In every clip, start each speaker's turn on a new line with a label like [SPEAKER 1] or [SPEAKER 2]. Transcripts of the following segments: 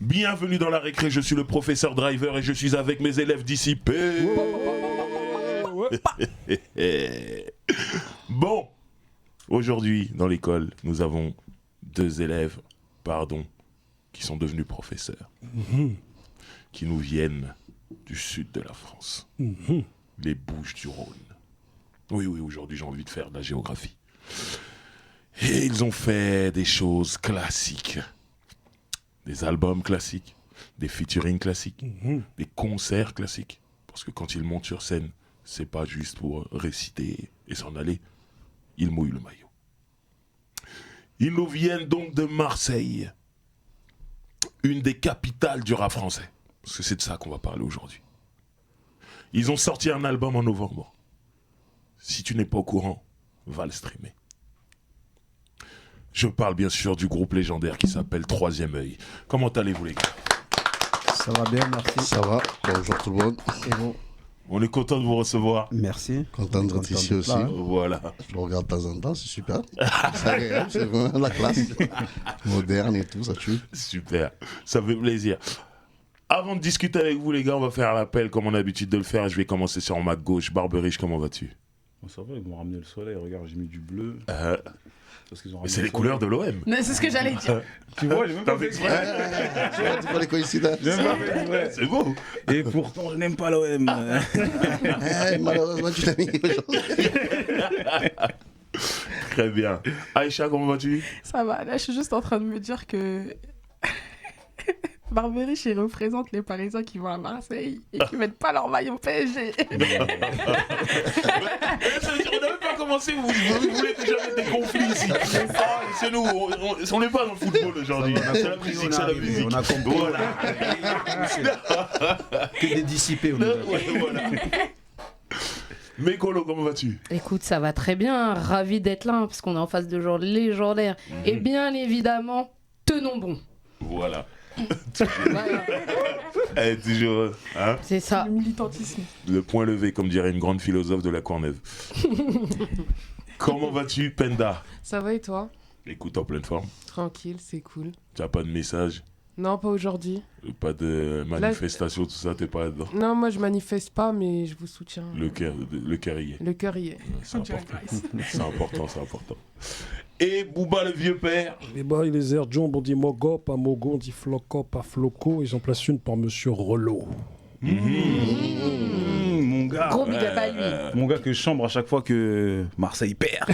[SPEAKER 1] Bienvenue dans la récré, je suis le professeur Driver et je suis avec mes élèves dissipés. Bon, aujourd'hui dans l'école, nous avons deux élèves, qui sont devenus professeurs, qui nous viennent du sud de la France, les Bouches-du-Rhône. Oui, aujourd'hui j'ai envie de faire de la géographie. Et ils ont fait des choses classiques. Des albums classiques, des featuring classiques, des concerts classiques. Parce que quand ils montent sur scène, c'est pas juste pour réciter et s'en aller. Ils mouillent le maillot. Ils nous viennent donc de Marseille, une des capitales du rap français. Parce que c'est de ça qu'on va parler aujourd'hui. Ils ont sorti un album en novembre. Si tu n'es pas au courant, va le streamer. Je parle bien sûr du groupe légendaire qui s'appelle Troisième Œil. Comment allez-vous les gars ?
[SPEAKER 2] Ça va bien, merci.
[SPEAKER 3] Ça va, bonjour tout le monde.
[SPEAKER 2] Et bon.
[SPEAKER 1] On est content de vous recevoir.
[SPEAKER 2] Merci.
[SPEAKER 3] Content d'être ici aussi.
[SPEAKER 1] Voilà.
[SPEAKER 3] Je le regarde de temps en temps, c'est super. C'est agréable, c'est vraiment la classe. Moderne et tout, ça tue.
[SPEAKER 1] Super, ça fait plaisir. Avant de discuter avec vous les gars, on va faire l'appel comme on a l'habitude de le faire. Je vais commencer sur ma gauche. Barberich, comment vas-tu ?
[SPEAKER 4] Ça va, ils m'ont ramené le soleil, regarde, j'ai mis du bleu. Parce qu'ils ont
[SPEAKER 1] Mais c'est les couleurs de l'OM.
[SPEAKER 5] Mais c'est ce que j'allais dire.
[SPEAKER 4] Tu vois, j'ai même pas fait exprès.
[SPEAKER 3] Tu vois les coïncidences.
[SPEAKER 4] J'ai même pas fait exprès.
[SPEAKER 1] C'est beau.
[SPEAKER 4] Et pourtant, je n'aime pas l'OM.
[SPEAKER 3] Malheureusement, tu l'as mis aujourd'hui.
[SPEAKER 1] Très bien. Aïcha, comment vas-tu ?
[SPEAKER 5] Ça va, là je suis juste en train de me dire que Barberich il représente les Parisiens qui vont à Marseille et qui mettent pas leur maillot PSG.
[SPEAKER 1] On n'a même pas commencé, vous voulez déjà mettre des conflits ici. Ah, c'est nous, on n'est pas dans le football aujourd'hui. C'est la musique, c'est la musique.
[SPEAKER 2] On a compris.
[SPEAKER 1] Voilà.
[SPEAKER 2] Que des dissipés.
[SPEAKER 1] Voilà. Mécolo, comment vas-tu ?
[SPEAKER 6] Écoute, ça va très bien. Ravi d'être là, parce qu'on est en face de gens légendaires. Et bien évidemment, tenons bon.
[SPEAKER 1] Voilà.
[SPEAKER 6] Voilà.
[SPEAKER 1] Toujours, hein ?
[SPEAKER 6] C'est ça.
[SPEAKER 5] Le militantisme.
[SPEAKER 1] Le point levé, comme dirait une grande philosophe de la Courneuve. Comment vas-tu, Penda ?
[SPEAKER 7] Ça va et toi ?
[SPEAKER 1] Écoute, en pleine forme.
[SPEAKER 7] Tranquille, c'est cool.
[SPEAKER 1] Tu n'as pas de message ?
[SPEAKER 7] Non, pas aujourd'hui.
[SPEAKER 1] Pas de manifestation, tout ça, t'es pas là-dedans ?
[SPEAKER 7] Non, moi je manifeste pas, mais je vous soutiens.
[SPEAKER 1] Le cœur y est.
[SPEAKER 7] Le cœur y est.
[SPEAKER 1] C'est important. C'est important, c'est important. Et Booba, le vieux père.
[SPEAKER 8] Les bails, les airs John, on dit Mogo, pas Mogo, on dit Floco, pas Floco. Ils en placent une par Monsieur Relot.
[SPEAKER 4] Mon gars.
[SPEAKER 6] Gros big up à lui.
[SPEAKER 4] Mon gars que je chambre à chaque fois que Marseille perd.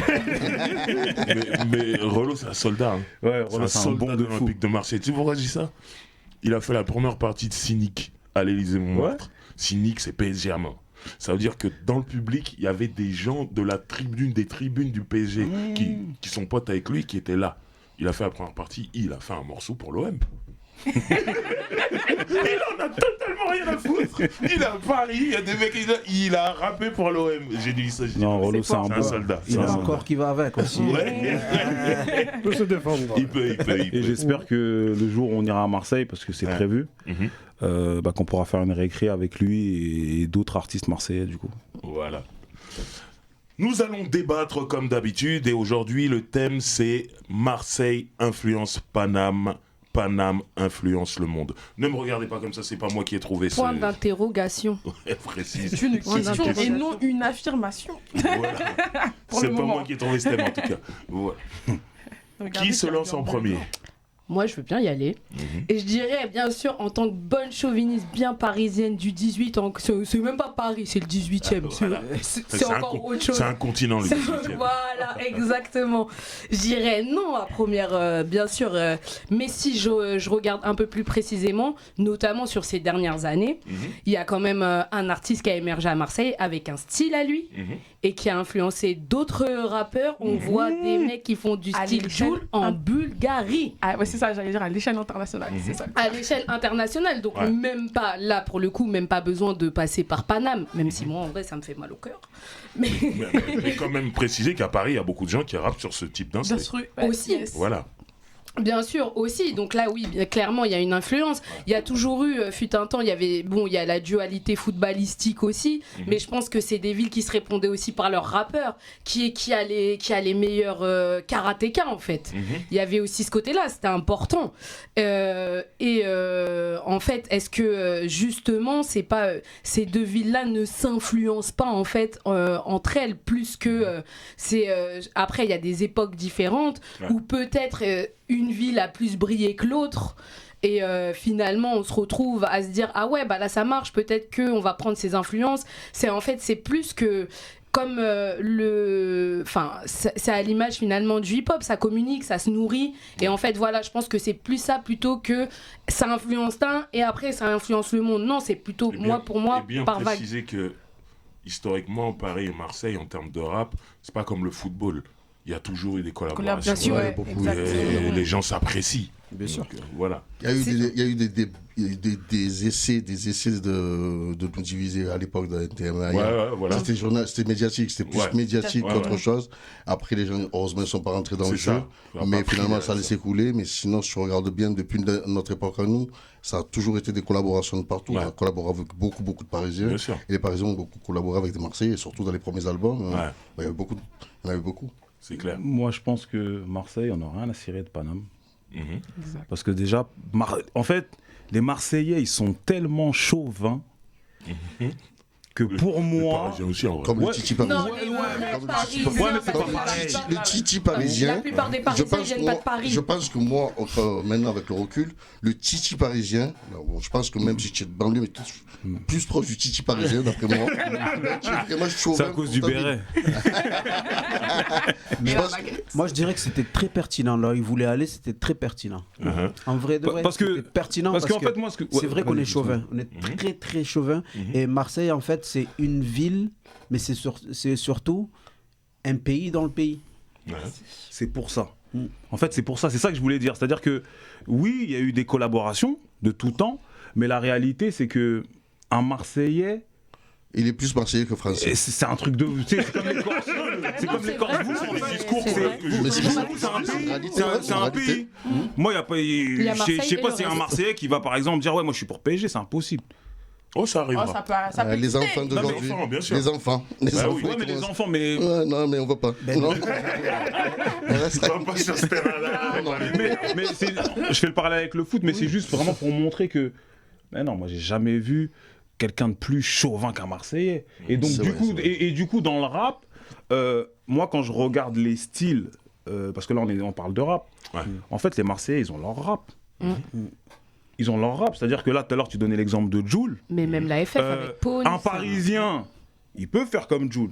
[SPEAKER 1] mais Relot, c'est un soldat. Hein.
[SPEAKER 4] Ouais,
[SPEAKER 1] C'est un soldat de l'Olympique de Marseille. Tu sais pourquoi je dis ça ? Il a fait la première partie de Cynique à l'Élysée-Montmartre. Ouais. Cynique, c'est PSG à mort. Ça veut dire que dans le public, il y avait des gens de la tribune, des tribunes du PSG qui sont potes avec lui, qui étaient là. Il a fait la première partie, il a fait un morceau pour l'OM. Il en a totalement rien à foutre. Il est à Paris, il y a des mecs, il a rappé pour l'OM. J'ai dit ça.
[SPEAKER 4] Non, Rollo, c'est un
[SPEAKER 1] soldat.
[SPEAKER 2] Il a un corps qui va avec aussi.
[SPEAKER 1] Ouais.
[SPEAKER 8] Il peut se défendre.
[SPEAKER 1] Il peut.
[SPEAKER 4] Et j'espère que le jour où on ira à Marseille, parce que c'est prévu, qu'on pourra faire une récré avec lui et d'autres artistes marseillais du coup.
[SPEAKER 1] Voilà. Nous allons débattre comme d'habitude et aujourd'hui le thème c'est Marseille influence Paname. Paname influence le monde. Ne me regardez pas comme ça, c'est pas moi qui ai trouvé ça.
[SPEAKER 6] Point d'interrogation.
[SPEAKER 1] Ouais, précis.
[SPEAKER 5] C'est une question et non une affirmation.
[SPEAKER 1] Voilà. C'est pas moi qui ai trouvé ce thème en tout cas. Voilà. Qui se lance en premier ?
[SPEAKER 6] Moi, je veux bien y aller. Et je dirais, bien sûr, en tant que bonne chauviniste bien parisienne du 18, c'est même pas Paris, c'est le 18e.
[SPEAKER 1] Voilà.
[SPEAKER 6] C'est encore autre chose.
[SPEAKER 1] C'est un continent, le 18e.
[SPEAKER 6] Voilà, exactement. Je dirais non à première, bien sûr. Mais si je regarde un peu plus précisément, notamment sur ces dernières années, il y a quand même un artiste qui a émergé à Marseille avec un style à lui et qui a influencé d'autres rappeurs. On voit des mecs qui font du style Jul en Bulgarie.
[SPEAKER 5] Ah ouais, c'est ça, j'allais dire à l'échelle internationale. C'est ça.
[SPEAKER 6] À l'échelle internationale, donc même pas, là pour le coup, même pas besoin de passer par Paname, même si moi en vrai ça me fait mal au cœur. Mais
[SPEAKER 1] quand même préciser qu'à Paris, il y a beaucoup de gens qui rappent sur ce type d'instru.
[SPEAKER 6] Aussi.
[SPEAKER 5] Yes.
[SPEAKER 1] Voilà.
[SPEAKER 6] Bien sûr, aussi. Donc là, oui, bien, clairement, il y a une influence. Il y a toujours eu, fut un temps, il y a la dualité footballistique aussi, mais je pense que c'est des villes qui se répondaient aussi par leurs rappeurs, qui a les meilleurs karatékas, en fait. Il y avait aussi ce côté-là, c'était important. En fait, est-ce que, justement, c'est pas, ces deux villes-là ne s'influencent pas, en fait, entre elles, plus que... après, il y a des époques différentes, où peut-être... une ville a plus brillé que l'autre et finalement on se retrouve à se dire ah ouais bah là ça marche, peut-être qu'on va prendre ces influences. C'est plus que comme c'est à l'image finalement du hip-hop, ça communique, ça se nourrit et en fait voilà, je pense que c'est plus ça plutôt que ça influence un et après ça influence le monde. Non, c'est plutôt pour moi
[SPEAKER 1] bien
[SPEAKER 6] par vague.
[SPEAKER 1] préciser que historiquement Paris et Marseille en termes de rap, c'est pas comme le football. Il y a toujours eu des collaborations.
[SPEAKER 5] Ouais,
[SPEAKER 1] Et les gens s'apprécient.
[SPEAKER 2] Bien sûr.
[SPEAKER 1] Donc, voilà.
[SPEAKER 3] Il y a eu des essais de nous diviser à l'époque de NTM.
[SPEAKER 1] Voilà.
[SPEAKER 3] C'était médiatique, c'était plus médiatique qu'autre chose. Après, les gens, heureusement, ne sont pas rentrés dans le jeu. Mais finalement, ça a laissé couler. Mais sinon, si tu regardes bien, depuis notre époque à nous, ça a toujours été des collaborations de partout. On a collaboré avec beaucoup de Parisiens.
[SPEAKER 1] Bien sûr.
[SPEAKER 3] Et les Parisiens ont beaucoup collaboré avec des Marseillais, surtout dans les premiers albums. Il y en avait beaucoup.
[SPEAKER 1] C'est clair.
[SPEAKER 4] Moi, je pense que Marseille, on n'a rien à cirer de Paname.
[SPEAKER 5] Exact.
[SPEAKER 4] Parce que déjà, en fait, les Marseillais, ils sont tellement chauvins que pour moi...
[SPEAKER 1] Aussi, en vrai.
[SPEAKER 3] Comme le Titi parisien.
[SPEAKER 6] Non, mais
[SPEAKER 4] c'est pas pareil.
[SPEAKER 3] Le Titi parisien.
[SPEAKER 6] La plupart des Parisiens viennent pas de Paris.
[SPEAKER 3] Je pense que moi, maintenant avec le recul, le Titi parisien, je pense que même si tu es de banlieue, mais plus proche du Titi parisien, d'après moi.
[SPEAKER 4] C'est à cause du béret.
[SPEAKER 2] Moi, je dirais que c'était très pertinent. Là, il voulait aller, c'était très pertinent. En vrai, de vrai, c'était pertinent.
[SPEAKER 4] Parce qu'en fait, moi,
[SPEAKER 2] c'est vrai qu'on est chauvin. On est très, très chauvin. Et Marseille, en fait, c'est une ville, mais c'est surtout un pays dans le pays.
[SPEAKER 4] C'est pour ça. En fait, c'est pour ça. C'est ça que je voulais dire. C'est-à-dire que, oui, il y a eu des collaborations de tout temps, mais la réalité, c'est que un Marseillais...
[SPEAKER 3] Il est plus marseillais que français.
[SPEAKER 4] C'est un truc de... C'est comme les Corses. C'est comme les Corses. Vous, sur les discours. C'est un pays. Moi, je sais pas s'il y a un Marseillais qui va, par exemple, dire « Ouais, moi, je suis pour PSG ». C'est impossible.
[SPEAKER 1] Oh, ça arrive.
[SPEAKER 5] Ça peut
[SPEAKER 3] Les enfants d'aujourd'hui. Les enfants. Les enfants.
[SPEAKER 4] Ouais, mais les enfants, mais...
[SPEAKER 3] non, mais on va pas. Non.
[SPEAKER 1] On va pas sur ce terrain-là.
[SPEAKER 4] Mais je fais le parallèle avec le foot, mais c'est juste vraiment pour montrer que... Mais non, moi, j'ai jamais vu quelqu'un de plus chauvin qu'un Marseillais. Et donc, du coup, dans le rap, moi, quand je regarde les styles, parce que là, on parle de rap, en fait, les Marseillais, ils ont leur rap. Ils ont leur rap. C'est-à-dire que là, tout à l'heure, tu donnais l'exemple de Jul.
[SPEAKER 6] Mais même la FF avec Pone.
[SPEAKER 4] Un Parisien, il peut faire comme Jul.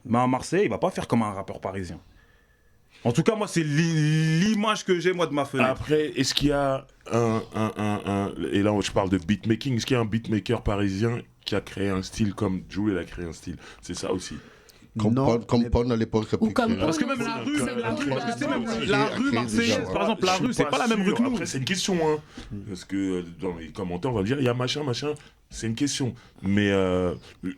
[SPEAKER 4] Mais un Marseillais, il va pas faire comme un rappeur parisien. En tout cas, moi, c'est l'image que j'ai, moi, de ma fenêtre.
[SPEAKER 1] Après, est-ce qu'il y a et là, je parle de beatmaking, est-ce qu'il y a un beatmaker parisien qui a créé un style comme Jul, il a créé un style? C'est ça aussi.
[SPEAKER 3] Comme Pone à l'époque.
[SPEAKER 6] Ou comme
[SPEAKER 4] parce que même la rue marseillaise, par exemple, la rue, c'est pas la même rue que nous.
[SPEAKER 1] Après, c'est une question, hein. Parce que dans les commentaires, on va dire, il y a machin, c'est une question. Mais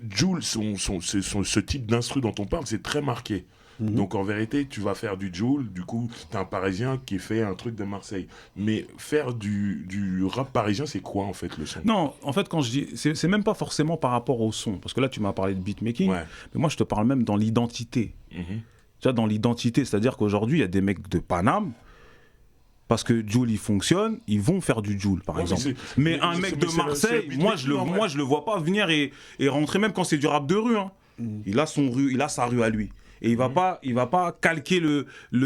[SPEAKER 1] Jul, ce type d'instru dont on parle, c'est très marqué. Donc en vérité, tu vas faire du Jul, du coup, t'as un Parisien qui fait un truc de Marseille. Mais faire du rap parisien, c'est quoi en fait le son?
[SPEAKER 4] Non, en fait, quand je dis, c'est même pas forcément par rapport au son, parce que là, tu m'as parlé de beatmaking, mais moi, je te parle même dans l'identité. Tu vois, dans l'identité, c'est-à-dire qu'aujourd'hui, il y a des mecs de Paname. Parce que Jul, il fonctionne, ils vont faire du Jul, par exemple. Mais un mec de Marseille, moi, je le vois pas venir et rentrer, même quand c'est du rap de rue. Hein. Il a sa rue à lui. Et il va pas calquer le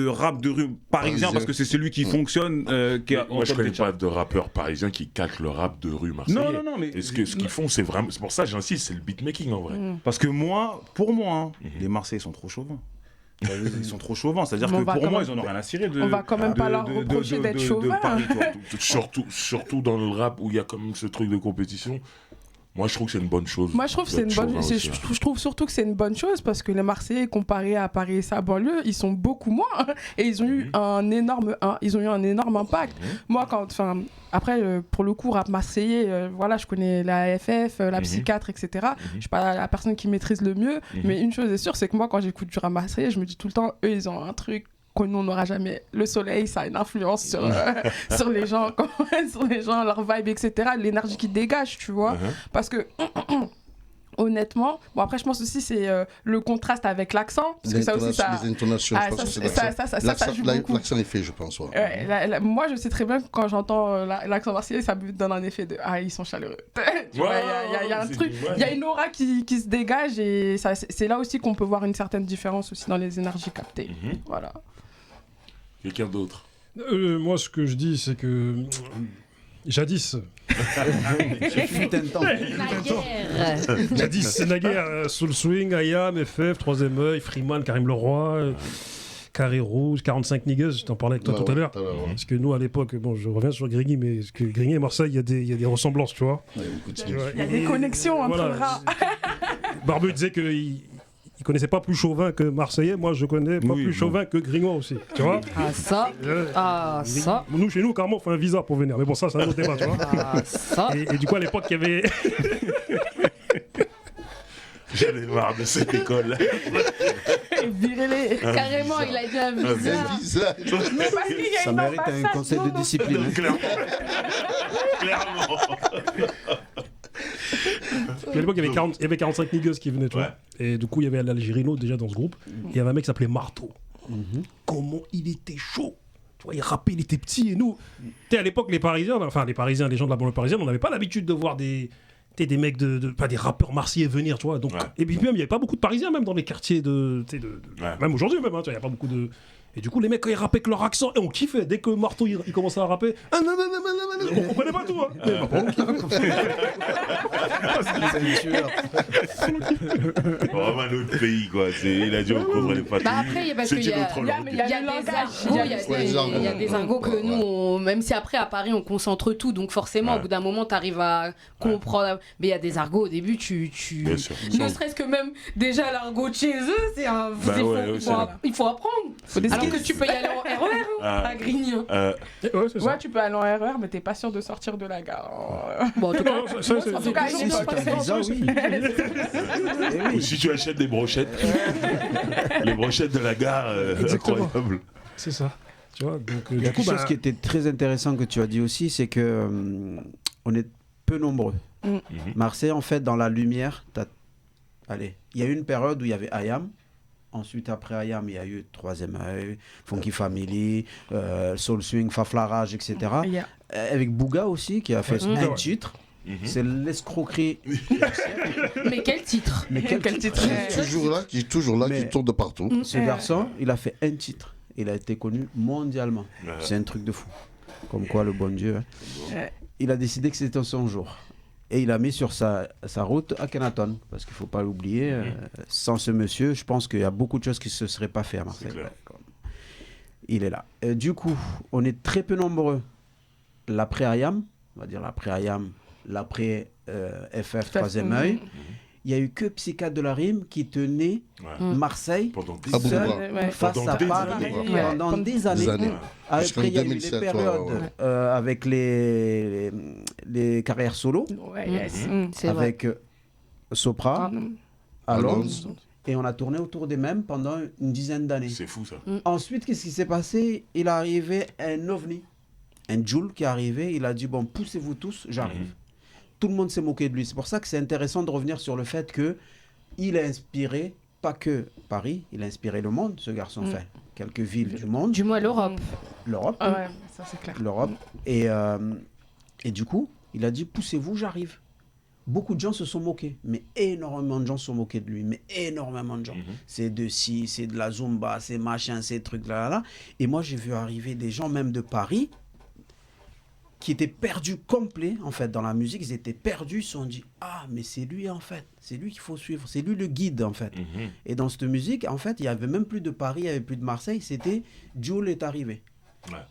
[SPEAKER 4] rap de rue parisien parce que c'est celui qui fonctionne.
[SPEAKER 1] Moi, je connais pas de rappeurs parisiens qui calquent le rap de rue marseillais.
[SPEAKER 4] Non, mais...
[SPEAKER 1] ce qu'ils font, c'est vraiment... C'est pour ça, j'insiste, c'est le beatmaking, en vrai.
[SPEAKER 4] Parce que pour moi, les Marseillais sont trop chauvins. Ils sont trop chauvins, c'est-à-dire que pour moi, ils en ont rien à cirer de...
[SPEAKER 5] On va quand même pas leur reprocher d'être chauvins.
[SPEAKER 1] Surtout dans le rap où il y a quand même ce truc de compétition. Moi, je trouve que c'est une bonne chose.
[SPEAKER 5] Moi, je trouve je trouve surtout que c'est une bonne chose parce que les Marseillais, comparés à Paris et sa banlieue, ils sont beaucoup moins et ils ont eu un énorme impact. Moi, après, pour le coup, rap marseillais, voilà, je connais la FF, la Psychiatre, etc. Je suis pas la personne qui maîtrise le mieux, mais une chose est sûre, c'est que moi, quand j'écoute du rap marseillais, je me dis tout le temps, eux, ils ont un truc que nous on n'aura jamais. Le soleil, ça a une influence sur les gens, sur les gens, leur vibe, etc. L'énergie qu'ils dégagent, tu vois. Parce que honnêtement, bon après je pense aussi c'est le contraste avec l'accent, parce que ça aussi ça.
[SPEAKER 3] Les intonations, je pense que c'est l'accent.
[SPEAKER 5] Ça joue beaucoup.
[SPEAKER 3] L'accent est fait, je pense.
[SPEAKER 5] Moi je sais très bien que quand j'entends l'accent marseillais, ça me donne un effet de ils sont chaleureux. Il y a un truc, il y a une aura qui se dégage et c'est là aussi qu'on peut voir une certaine différence aussi dans les énergies captées. Voilà.
[SPEAKER 1] Quelqu'un d'autre?
[SPEAKER 8] Moi, ce que je dis, c'est que jadis. Jadis, c'est naguère. Soul Swing, IAM, FF, Troisième Œil, Freeman, Karim Leroy, Carré Rouge, 45 Niggas, je t'en parlais avec toi tout à l'heure. Parce que nous, à l'époque, bon, je reviens sur Grigny, mais parce que Grigny et Marseille, il y a des ressemblances, tu vois.
[SPEAKER 5] Il y a des connexions entre rats.
[SPEAKER 8] Barbu disait qu'il ne connaissait pas plus Chauvin que Marseillais. Moi, je connais pas plus Chauvin que Grignois aussi. Tu vois?
[SPEAKER 7] Ça.
[SPEAKER 8] Nous, chez nous, carrément, on fait un visa pour venir. Mais bon, ça, c'est un autre débat, tu vois. Et du coup, à l'époque, il y avait...
[SPEAKER 1] J'en ai marre de cette école.
[SPEAKER 5] Virez-les.
[SPEAKER 6] Carrément, il a dit un visa.
[SPEAKER 5] Mais parce qu'il y a
[SPEAKER 2] Ça
[SPEAKER 5] une
[SPEAKER 2] mérite un conseil de discipline.
[SPEAKER 1] Clairement.
[SPEAKER 8] Puis à l'époque, il y avait 45 niggas qui venaient, tu vois. Et du coup, il y avait l'Algérino déjà dans ce groupe. Et il y avait un mec qui s'appelait Marteau. Comment il était chaud! Tu vois, il rappait, il était petit. Et nous, tu sais, à l'époque, les Parisiens, les gens de la banlieue parisienne, on n'avait pas l'habitude de voir des mecs pas des rappeurs marseillais venir, tu vois. Donc, et puis même, il n'y avait pas beaucoup de Parisiens, même dans les quartiers même aujourd'hui, même, hein, tu vois, il n'y a pas beaucoup de. Et du coup, les mecs, quand ils rappaient avec leur accent, et on kiffait. Dès que Marteau, il commençait à rapper, on comprenait pas tout.
[SPEAKER 1] Vraiment un autre pays, quoi. Il a dit on comprenait pas tout.
[SPEAKER 6] Après, parce qu'il y a des argots que nous, même si après, à Paris, on concentre tout. Donc forcément, au bout d'un moment, tu arrives à comprendre. Mais il y a des argots, au début,
[SPEAKER 1] Bien sûr.
[SPEAKER 6] ne serait-ce que même déjà l'argot de chez eux, c'est un. Il faut apprendre. Alors que tu peux y aller en RER à Grigny.
[SPEAKER 5] Ouais, tu peux aller en RER, mais t'es pas sûr de sortir de la gare.
[SPEAKER 6] Bon, en tout cas,
[SPEAKER 1] Ou si tu achètes des brochettes. Les brochettes de la gare, incroyable.
[SPEAKER 8] C'est ça. Tu vois, donc,
[SPEAKER 2] il y a quelque chose qui était très intéressant que tu as dit aussi, c'est que on est peu nombreux. Marseille, en fait, dans la lumière, il y a eu une période où il y avait IAM. Ensuite, après IAM, il y a eu Troisième Œil, Funky Family, Soul Swing, Faflarage, etc. Avec Bouga aussi, qui a fait un titre. C'est l'escroquerie.
[SPEAKER 6] Mais quel titre?
[SPEAKER 3] Qui est toujours là, qui tourne de partout.
[SPEAKER 2] Ce garçon, il a fait un titre. Il a été connu mondialement. C'est un truc de fou. Comme quoi, le bon Dieu. Il a décidé que c'était son jour. Et il a mis sur sa route Akhenaton, parce qu'il ne faut pas l'oublier. Sans ce monsieur, je pense qu'il y a beaucoup de choses qui ne se seraient pas faites à Marseille. Il est là. Du coup, on est très peu nombreux. L'après-IAM, on va dire l'après-IAM, l'après-FF, Troisième Œil. Il n'y a eu que Psychiatre de la Rime qui tenait Marseille face à Paris pendant des années. Après, il y a eu les périodes avec les carrières solo, avec Sopra, Alonso, et on a tourné autour des mêmes pendant une dizaine d'années.
[SPEAKER 1] C'est fou ça.
[SPEAKER 2] Ensuite, qu'est-ce qui s'est passé? Il est arrivé un ovni, un Joule qui est arrivé, il a dit bon, poussez-vous tous, j'arrive. Tout le monde s'est moqué de lui. C'est pour ça que c'est intéressant de revenir sur le fait qu'il a inspiré, pas que Paris, il a inspiré le monde, ce garçon fait. Quelques villes du monde.
[SPEAKER 6] Du moins l'Europe.
[SPEAKER 2] L'Europe.
[SPEAKER 5] Ouais, ça c'est clair.
[SPEAKER 2] L'Europe. Et du coup, il a dit, poussez-vous, j'arrive. Beaucoup de gens se sont moqués, mais énormément de gens se sont moqués de lui, mais énormément de gens. C'est de ci, c'est de la Zumba, c'est machin, ces trucs-là. Et moi, j'ai vu arriver des gens, même de Paris, qui étaient perdus complets, en fait, dans la musique. Ils étaient perdus, ils se sont dit, mais c'est lui, en fait. C'est lui qu'il faut suivre. C'est lui le guide, en fait. Et dans cette musique, en fait, il n'y avait même plus de Paris, il n'y avait plus de Marseille. C'était Jul est arrivé.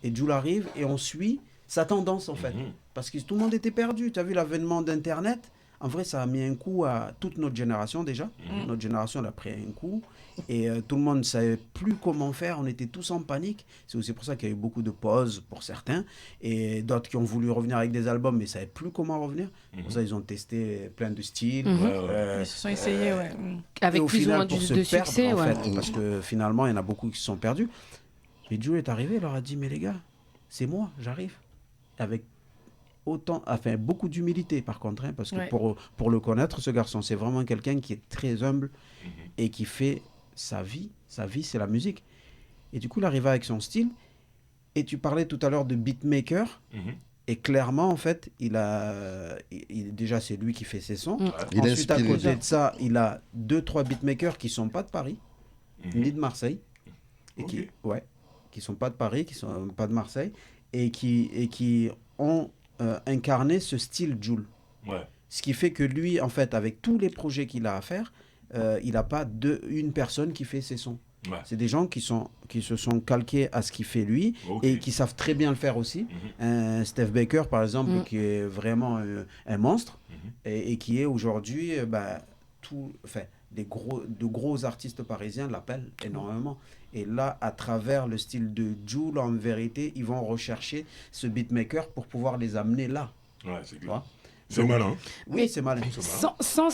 [SPEAKER 2] Et Jul arrive et on suit sa tendance, en fait. Parce que tout le monde était perdu. Tu as vu l'avènement d'Internet? En vrai, ça a mis un coup à toute notre génération, déjà. Notre génération, elle a pris un coup. Et tout le monde ne savait plus comment faire, on était tous en panique. C'est aussi pour ça qu'il y a eu beaucoup de pauses pour certains, et d'autres qui ont voulu revenir avec des albums mais ne savaient plus comment revenir. Pour ça, ils ont testé plein de styles.
[SPEAKER 5] Ils se sont essayés,
[SPEAKER 6] avec plus ou moins de succès.
[SPEAKER 2] En fait, parce que finalement, il y en a beaucoup qui se sont perdus. Et Jul est arrivé, il leur a dit, mais les gars, c'est moi, j'arrive. Avec beaucoup d'humilité par contre, hein, parce que pour le connaître, ce garçon, c'est vraiment quelqu'un qui est très humble et qui fait sa vie c'est la musique. Et du coup, il arrive avec son style. Et tu parlais tout à l'heure de beatmaker. Et clairement, en fait, déjà, c'est lui qui fait ses sons. Ensuite, à côté de ça, il a 2-3 beatmakers qui ne sont pas de Paris, ni de Marseille. Et qui sont pas de Paris, qui sont pas de Marseille. Et qui ont incarné ce style Jul. Ce qui fait que lui, en fait, avec tous les projets qu'il a à faire, il n'a pas une personne qui fait ses sons. C'est des gens qui se sont calqués à ce qu'il fait lui et qui savent très bien le faire aussi. Steph Baker, par exemple, qui est vraiment un monstre et qui est aujourd'hui, de gros artistes parisiens l'appellent énormément. Et là, à travers le style de Jul, en vérité, ils vont rechercher ce beatmaker pour pouvoir les amener là.
[SPEAKER 1] Ouais, c'est clair. C'est malin.
[SPEAKER 2] Oui, c'est malin.
[SPEAKER 6] Sans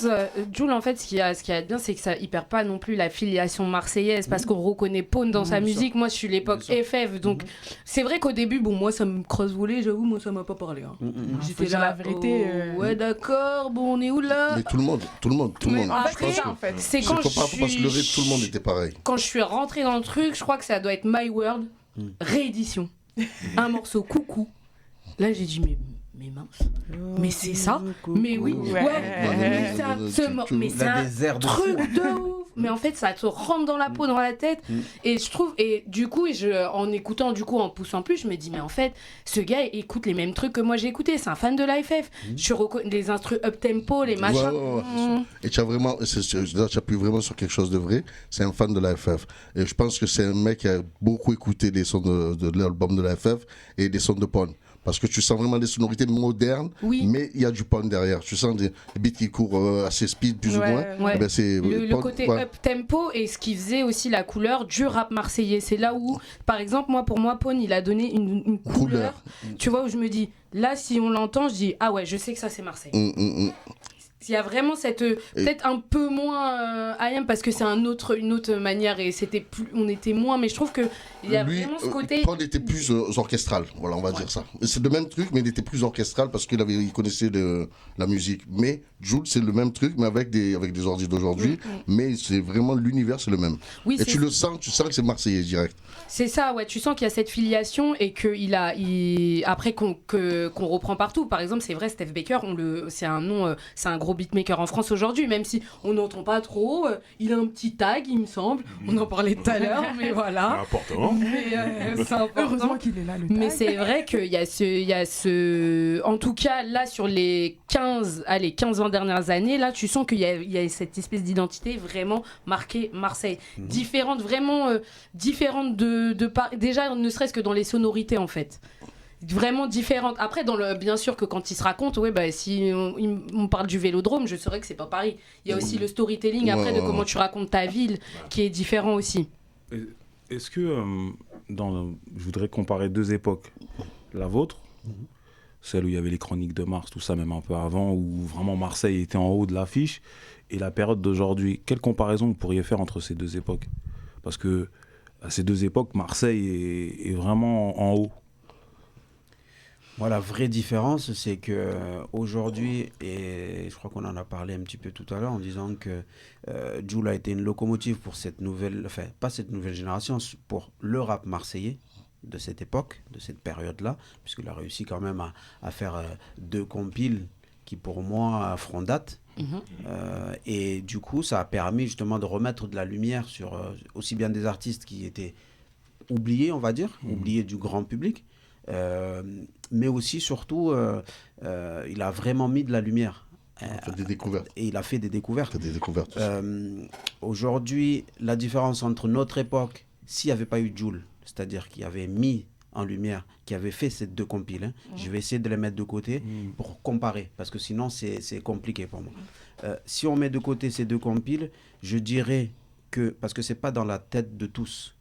[SPEAKER 6] Jul, en fait, ce qu'il y a de bien, c'est que ça, il perd pas non plus la filiation marseillaise parce qu'on reconnaît Pone dans sa musique. Moi, je suis l'époque FF, donc c'est vrai qu'au début, moi, ça me creuse-volé, j'avoue, moi, ça m'a pas parlé.
[SPEAKER 5] J'étais là, la vérité.
[SPEAKER 6] Ouais, d'accord, bon, on est où là?
[SPEAKER 3] Mais tout le monde.
[SPEAKER 6] Après, c'est quand je suis...
[SPEAKER 3] pas se leurrer, tout le monde était pareil.
[SPEAKER 6] Quand je suis rentrée dans le truc, je crois que ça doit être My World, réédition. Un morceau coucou. Là, j'ai dit, mais mince, mais c'est ça, mais oui, mais c'est un truc de ouf. Mais en fait, ça te rentre dans la peau, dans la tête. Et je trouve, et du coup, en écoutant, en poussant plus, je me dis, mais en fait, ce gars écoute les mêmes trucs que moi j'ai écouté. C'est un fan de l'AFF. Je reconnais les instrus up tempo, les machins.
[SPEAKER 3] Et tu appuies vraiment sur quelque chose de vrai. C'est un fan de l'AFF. Et je pense que c'est un mec qui a beaucoup écouté les sons de l'album de l'AFF et des sons de Pone. Parce que tu sens vraiment des sonorités modernes, mais il y a du Pone derrière. Tu sens des beats qui courent assez speed, plus ou moins.
[SPEAKER 6] Ouais. Ben c'est le côté up-tempo et ce qui faisait aussi la couleur du rap marseillais. C'est là où, par exemple, pour moi, Pone, il a donné une couleur. Tu vois, où je me dis, là, si on l'entend, je dis, ah ouais, je sais que ça, c'est Marseille. Il y a vraiment cette peut-être un peu moins IAM parce que c'est une autre manière et on était moins, mais je trouve que il y a vraiment ce côté.
[SPEAKER 3] Pone était plus orchestral, voilà, on va dire ça. C'est le même truc, mais il était plus orchestral parce qu'il connaissait la musique. Mais Jul, c'est le même truc, mais avec des ordi d'aujourd'hui, mais c'est vraiment l'univers, c'est le même. Et tu le sens, tu sens que c'est marseillais direct.
[SPEAKER 6] C'est ça, ouais. Tu sens qu'il y a cette filiation et que après qu'on reprend partout. Par exemple, c'est vrai, Steph Baker, c'est un nom, c'est un gros beatmaker en France aujourd'hui, même si on n'entend pas trop. Il a un petit tag, il me semble. On en parlait tout à l'heure, mais voilà.
[SPEAKER 1] C'est important.
[SPEAKER 6] Mais, c'est important.
[SPEAKER 5] Heureusement qu'il est là, le tag.
[SPEAKER 6] Mais c'est vrai qu'il y a ce... En tout cas, là, sur les 15-20 dernières années, là, tu sens qu'il y a cette espèce d'identité vraiment marquée Marseille. Différente, vraiment différente déjà, ne serait-ce que dans les sonorités, en fait. Vraiment différente. Après, bien sûr que quand il se raconte, si on parle du Vélodrome, je saurais que c'est pas Paris. Il y a aussi le storytelling après de comment tu racontes ta ville qui est différent aussi.
[SPEAKER 4] Est-ce que je voudrais comparer deux époques, la vôtre, celle où il y avait les chroniques de Mars, tout ça même un peu avant, où vraiment Marseille était en haut de l'affiche, et la période d'aujourd'hui. Quelle comparaison vous pourriez faire entre ces deux époques? Parce que à ces deux époques, Marseille est vraiment en haut.
[SPEAKER 2] Moi, la vraie différence, c'est que aujourd'hui, et je crois qu'on en a parlé un petit peu tout à l'heure en disant que Jul a été une locomotive pour cette nouvelle, enfin pas cette nouvelle génération, pour le rap marseillais de cette époque, de cette période-là, puisqu'il a réussi quand même à faire 2 compiles qui pour moi feront date. Et du coup, ça a permis justement de remettre de la lumière sur aussi bien des artistes qui étaient oubliés, on va dire, oubliés du grand public, mais aussi, surtout, il a vraiment mis de la lumière.
[SPEAKER 3] Des découvertes.
[SPEAKER 2] Et il a fait des découvertes. Aujourd'hui, la différence entre notre époque, s'il n'y avait pas eu Jul, c'est-à-dire qu'il avait mis en lumière, qui avait fait ces 2 compiles, je vais essayer de les mettre de côté pour comparer, parce que sinon c'est compliqué pour moi. Si on met de côté ces 2 compiles, je dirais que, parce que c'est pas dans la tête de tous,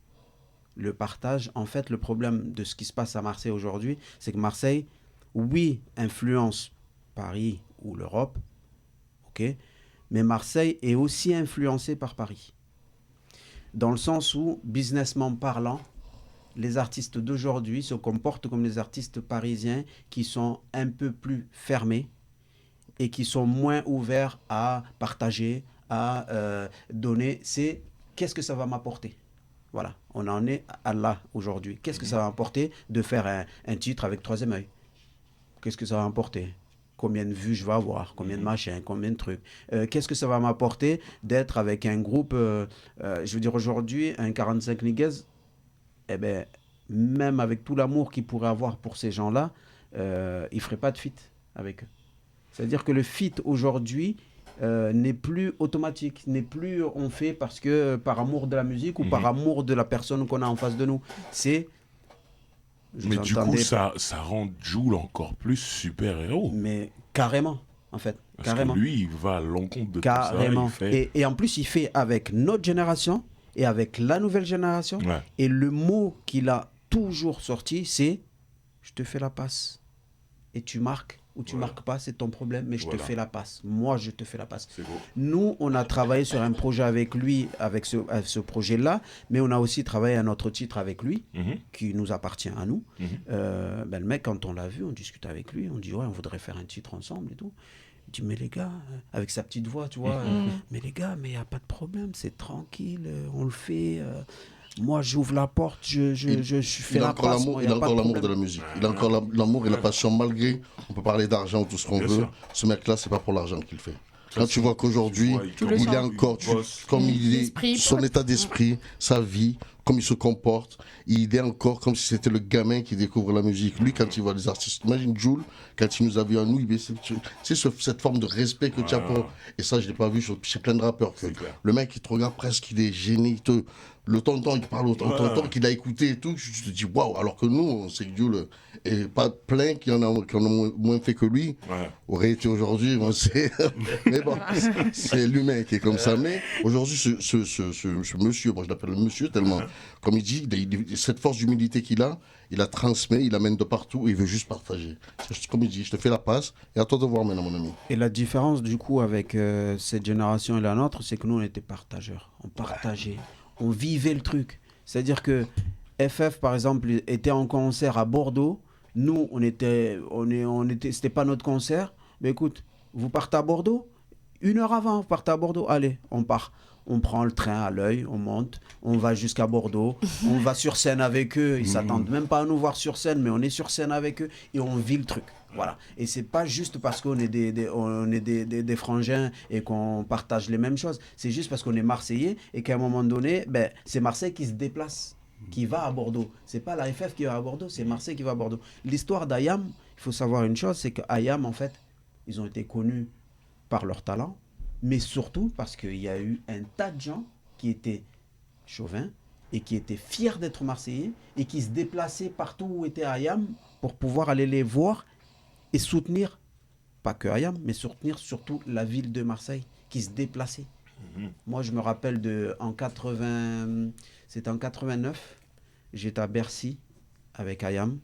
[SPEAKER 2] le partage, en fait, le problème de ce qui se passe à Marseille aujourd'hui, c'est que Marseille, oui, influence Paris ou l'Europe, ok, mais Marseille est aussi influencé par Paris. Dans le sens où, businessment parlant, les artistes d'aujourd'hui se comportent comme les artistes parisiens qui sont un peu plus fermés et qui sont moins ouverts à partager, à donner. C'est qu'est-ce que ça va m'apporter? Voilà, on en est à là aujourd'hui. Qu'est-ce que ça va m'apporter de faire un titre avec Troisième œil? Qu'est-ce que ça va m'apporter? Combien de vues je vais avoir? Combien de machins? Combien de trucs? Qu'est-ce que ça va m'apporter d'être avec un groupe, je veux dire aujourd'hui, un 45 Niggas, eh ben, même avec tout l'amour qu'il pourrait avoir pour ces gens-là, il ne ferait pas de feat avec eux. C'est-à-dire que le feat aujourd'hui n'est plus automatique, n'est plus on fait parce que par amour de la musique ou par amour de la personne qu'on a en face de nous. C'est...
[SPEAKER 1] Mais du coup, ça rend Jul encore plus super-héros.
[SPEAKER 2] Mais carrément, en fait.
[SPEAKER 1] Parce
[SPEAKER 2] carrément.
[SPEAKER 1] que lui, il va à l'encontre de
[SPEAKER 2] carrément.
[SPEAKER 1] tout ça. Il fait...
[SPEAKER 2] et en plus, il fait avec notre génération et avec la nouvelle génération.
[SPEAKER 1] Ouais.
[SPEAKER 2] Et le mot qu'il a toujours sorti, c'est « je te fais la passe ». Et tu marques ou tu marques pas, c'est ton problème, mais je te fais la passe. Moi, je te fais la passe. Nous, on a travaillé sur un projet avec lui, avec ce projet-là, mais on a aussi travaillé un autre titre avec lui, qui nous appartient à nous. Ben, le mec, quand on l'a vu, on discute avec lui, on dit, ouais, on voudrait faire un titre ensemble et tout. Il dit, mais les gars, avec sa petite voix, tu vois, mais les gars, mais il n'y a pas de problème, c'est tranquille, on le fait... Moi, j'ouvre la porte, je fais la passe.
[SPEAKER 3] Il a encore l'amour de la musique. Il a encore l'amour et la passion, malgré, on peut parler d'argent ou tout ce qu'on veut. Sûr. Ce mec-là, c'est pas pour l'argent qu'il fait. Quand tu vois qu'aujourd'hui, il est encore, comme il est, son état d'esprit, sa vie, comme il se comporte, il est encore comme si c'était le gamin qui découvre la musique. Lui, quand il voit les artistes, imagine Jul, quand il nous a vu à nous, c'est cette forme de respect que tu as pour... Et ça, je l'ai pas vu chez plein de rappeurs. Le mec, il te regarde presque, il est gêné, le tonton, il parle au tonton qu'il a écouté et tout, je te dis waouh, alors que nous, on sait que Jul, et pas plein qui en ont moins fait que lui, aurait été aujourd'hui, mais bon, c'est l'humain qui est comme ça. Mais aujourd'hui, ce monsieur, moi je l'appelle le monsieur tellement, comme il dit, cette force d'humilité qu'il a, il la transmet, il l'amène de partout et il veut juste partager. Comme il dit, je te fais la passe et à toi de voir maintenant, mon ami.
[SPEAKER 2] Et la différence du coup avec cette génération et la nôtre, c'est que nous on était partageurs, on partageait. On vivait le truc. C'est-à-dire que FF, par exemple, était en concert à Bordeaux. Nous, c'était pas notre concert. Mais écoute, vous partez à Bordeaux, 1 heure avant, vous partez à Bordeaux. Allez, on part. On prend le train à l'œil, on monte, on va jusqu'à Bordeaux, on va sur scène avec eux. Ils s'attendent même pas à nous voir sur scène, mais on est sur scène avec eux et on vit le truc. Voilà. Et c'est pas juste parce qu'on est des frangins et qu'on partage les mêmes choses. C'est juste parce qu'on est Marseillais et qu'à un moment donné, ben, c'est Marseille qui se déplace, qui va à Bordeaux. C'est pas la FF qui va à Bordeaux, c'est Marseille qui va à Bordeaux. L'histoire d'Ayam, il faut savoir une chose, c'est qu'Ayam, en fait, ils ont été connus par leur talent, mais surtout parce qu'il y a eu un tas de gens qui étaient chauvins et qui étaient fiers d'être Marseillais et qui se déplaçaient partout où était Ayam pour pouvoir aller les voir et soutenir, pas que Ayam, mais soutenir surtout la ville de Marseille, qui se déplaçait. Moi, je me rappelle c'était en 89, j'étais à Bercy avec Ayam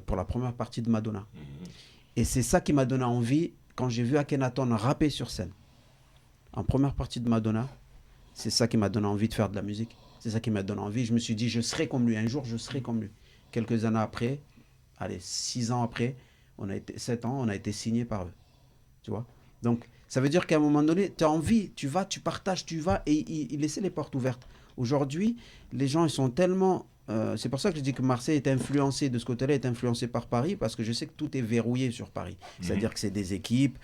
[SPEAKER 2] pour la première partie de Madonna. Et c'est ça qui m'a donné envie, quand j'ai vu Akhenaton rapper sur scène, en première partie de Madonna, c'est ça qui m'a donné envie de faire de la musique. C'est ça qui m'a donné envie. Je me suis dit, je serai comme lui, un jour je serai comme lui. Quelques années après, 6 ans après, 7 ans, on a été signé par eux. Tu vois? Donc, ça veut dire qu'à un moment donné, tu as envie, tu vas, tu partages, tu vas, et il laissait les portes ouvertes. Aujourd'hui, les gens, ils sont tellement... c'est pour ça que je dis que Marseille est influencé, de ce côté-là, est influencé par Paris, parce que je sais que tout est verrouillé sur Paris. C'est-à-dire que c'est des équipes,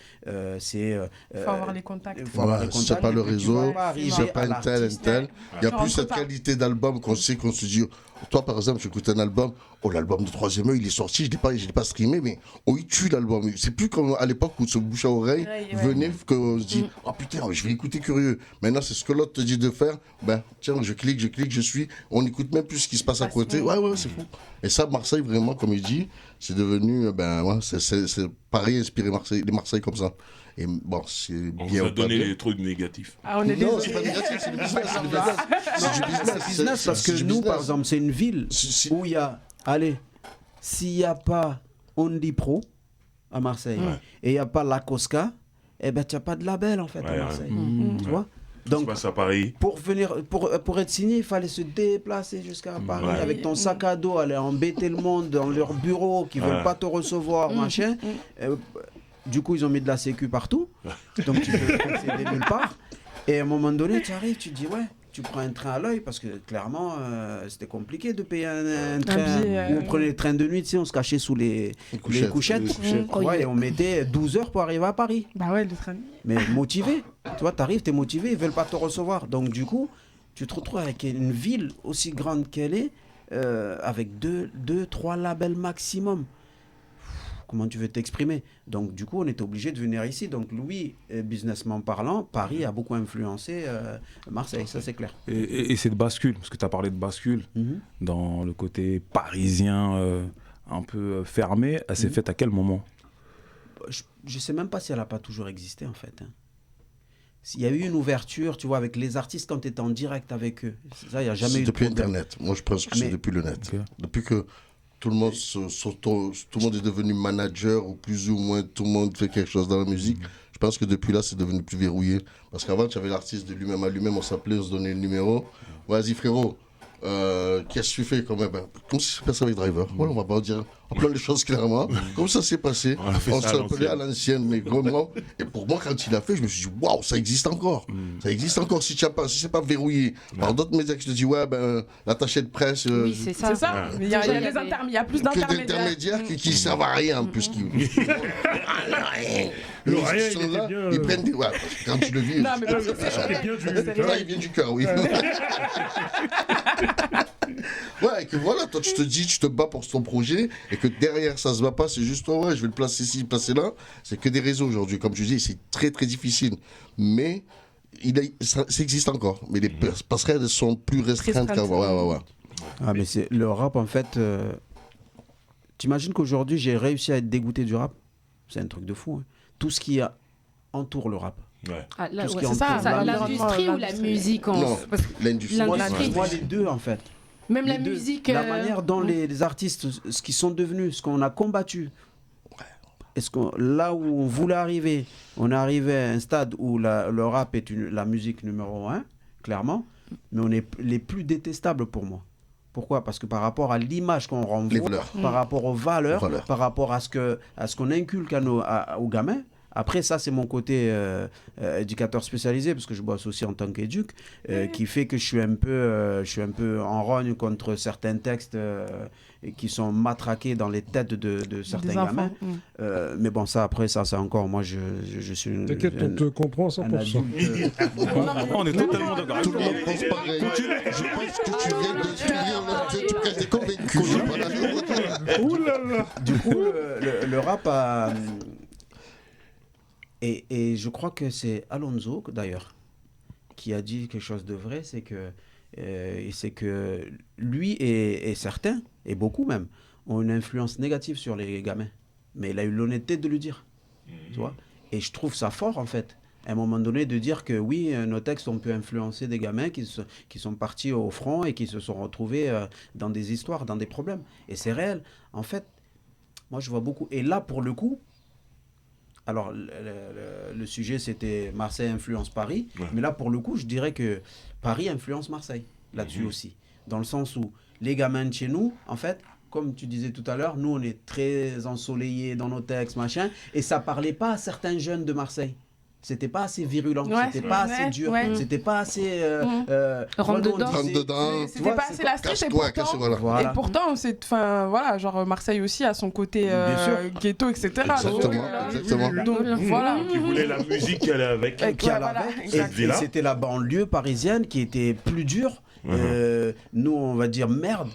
[SPEAKER 2] c'est...
[SPEAKER 5] Il faut avoir les contacts.
[SPEAKER 3] C'est pas le réseau, c'est pas un tel. Il n'y a plus cette qualité d'album qu'on sait, qu'on se dit... Toi, par exemple, j'écoute un album, l'album de Troisième œil, il est sorti, je l'ai pas streamé, mais il tue l'album. C'est plus comme à l'époque où ce bouche à oreille venait, qu'on se dit, oh putain, je vais écouter curieux. Maintenant, c'est ce que l'autre te dit de faire, ben tiens, je clique, je suis, on n'écoute même plus ce qui se passe à côté. Ouais, c'est fou. Et ça, Marseille, vraiment, comme il dit, c'est devenu, c'est Paris inspiré les Marseille comme ça. Et bon, c'est
[SPEAKER 1] on
[SPEAKER 3] bien.
[SPEAKER 1] vous a donné les trucs négatifs.
[SPEAKER 3] Non, c'est pas négatif, c'est du business.
[SPEAKER 2] C'est du business parce que nous, par exemple, c'est une ville où il y a, s'il n'y a pas Ondi Pro à Marseille et il n'y a pas La Cosca, eh ben tu n'as pas de label en fait à Marseille. Tu vois?
[SPEAKER 1] Donc, à Paris.
[SPEAKER 2] Pour être signé, il fallait se déplacer jusqu'à Paris avec ton sac à dos, aller embêter le monde dans leur bureau qui ne veulent pas te recevoir, machin. Du coup, ils ont mis de la sécu partout. Donc, tu peux accéder nulle part. Et à un moment donné, tu arrives, tu te dis, ouais, tu prends un train à l'œil parce que clairement, c'était compliqué de payer un train. Ou on prenait le train de nuit, tu sais, on se cachait sous les couchettes. Ouais, et on mettait 12 heures pour arriver à Paris.
[SPEAKER 5] Bah ouais, le train.
[SPEAKER 2] Mais motivé. Tu vois, t'arrives, t'es motivé, ils veulent pas te recevoir. Donc du coup, tu te retrouves avec une ville aussi grande qu'elle est, avec 2-3 labels maximum. Comment tu veux t'exprimer? Donc du coup, on était obligé de venir ici. Donc Louis, businessment parlant, Paris a beaucoup influencé Marseille, ça c'est clair.
[SPEAKER 4] Et cette bascule, parce que tu as parlé de bascule, dans le côté parisien un peu fermé, elle s'est faite à quel moment?
[SPEAKER 2] Je ne sais même pas si elle n'a pas toujours existé en fait. Il y a eu une ouverture, tu vois, avec les artistes quand tu étais en direct avec eux. Ça, il n'y a jamais eu de
[SPEAKER 3] depuis
[SPEAKER 2] problème.
[SPEAKER 3] Internet. Moi, je pense que c'est depuis le net. Okay. Depuis que tout le monde est devenu manager, ou plus ou moins tout le monde fait quelque chose dans la musique. Je pense que depuis là, c'est devenu plus verrouillé. Parce qu'avant, tu avais l'artiste de lui-même à lui-même, on s'appelait, on se donnait le numéro. Vas-y frérot, qu'est-ce que tu fais quand même? Comme si c'est passé avec Driver. Voilà, on va pas dire, on plein les choses clairement. Comme ça s'est passé, on s'appelait à l'ancienne, mais vraiment. Et pour moi, quand il a fait, je me suis dit, waouh, ça existe encore. Ça existe encore si c'est pas verrouillé. Par d'autres médias qui te disent, ouais, l'attaché de presse.
[SPEAKER 5] Oui, c'est ça. C'est ça. Il y a plus d'intermédiaires
[SPEAKER 3] qui ne servent à rien en plus. Ils prennent des. Ouais, quand tu le vis.
[SPEAKER 5] Non, mais
[SPEAKER 3] il vient du cœur, oui. Ouais, et que voilà, toi tu te dis, tu te bats pour ton projet, et que derrière ça se bat pas, c'est juste, oh, ouais, je vais le placer ici, le placer là. C'est que des réseaux aujourd'hui, comme tu dis, c'est très très difficile. Mais ça existe encore. Mais les passerelles sont plus restreintes qu'avant. Ouais.
[SPEAKER 2] Ah, mais c'est le rap en fait. T'imagines qu'aujourd'hui j'ai réussi à être dégoûté du rap? C'est un truc de fou. Hein. Tout ce qui entoure le rap.
[SPEAKER 6] Ouais. Ah, là, c'est ça, l'industrie ou la musique
[SPEAKER 3] Non, l'industrie.
[SPEAKER 2] Moi, les deux en fait.
[SPEAKER 6] Même la musique.
[SPEAKER 2] La manière dont les artistes, ce qu'ils sont devenus, ce qu'on a combattu. Là où on voulait arriver, on est arrivé à un stade où le rap est la musique numéro 1, clairement, mais on est les plus détestables pour moi. Pourquoi? Parce que par rapport à l'image qu'on renvoie, par rapport aux valeurs, par rapport à ce qu'on inculque aux gamins. Après, ça, c'est mon côté éducateur spécialisé, parce que je bosse aussi en tant qu'éduc, qui fait que je suis un peu en rogne contre certains textes qui sont matraqués dans les têtes de certains gamins. Mais bon, ça, après, ça, c'est encore, moi, je suis...
[SPEAKER 8] T'inquiète, on te comprend 100%.
[SPEAKER 4] On est totalement d'accord.
[SPEAKER 3] Tout le monde pense pareil. Je pense que tu viens de finir, tu presque convaincu.
[SPEAKER 2] Du coup, le rap a... Et je crois que c'est Alonso, d'ailleurs, qui a dit quelque chose de vrai, c'est que lui et certains, et beaucoup même, ont une influence négative sur les gamins. Mais il a eu l'honnêteté de le dire. Tu vois? Et je trouve ça fort, en fait, à un moment donné, de dire que oui, nos textes ont pu influencer des gamins qui sont partis au front et qui se sont retrouvés dans des histoires, dans des problèmes. Et c'est réel. En fait, moi, je vois beaucoup. Et là, pour le coup, alors, le sujet, c'était Marseille influence Paris. Ouais. Mais là, pour le coup, je dirais que Paris influence Marseille, là-dessus aussi. Dans le sens où les gamins de chez nous, en fait, comme tu disais tout à l'heure, nous, on est très ensoleillés dans nos textes, machin. Et ça ne parlait pas à certains jeunes de Marseille. C'était pas assez virulent, c'était pas assez dur, c'était pas assez
[SPEAKER 6] rentre dedans.
[SPEAKER 5] C'était pas assez la street et pourtant c'est voilà, genre Marseille aussi a son côté ghetto, etc.
[SPEAKER 3] Exactement.
[SPEAKER 5] Donc voilà.
[SPEAKER 1] Qui voulait la musique qui allait avec.
[SPEAKER 2] Et c'était la banlieue parisienne qui était plus dure. Nous on va dire merde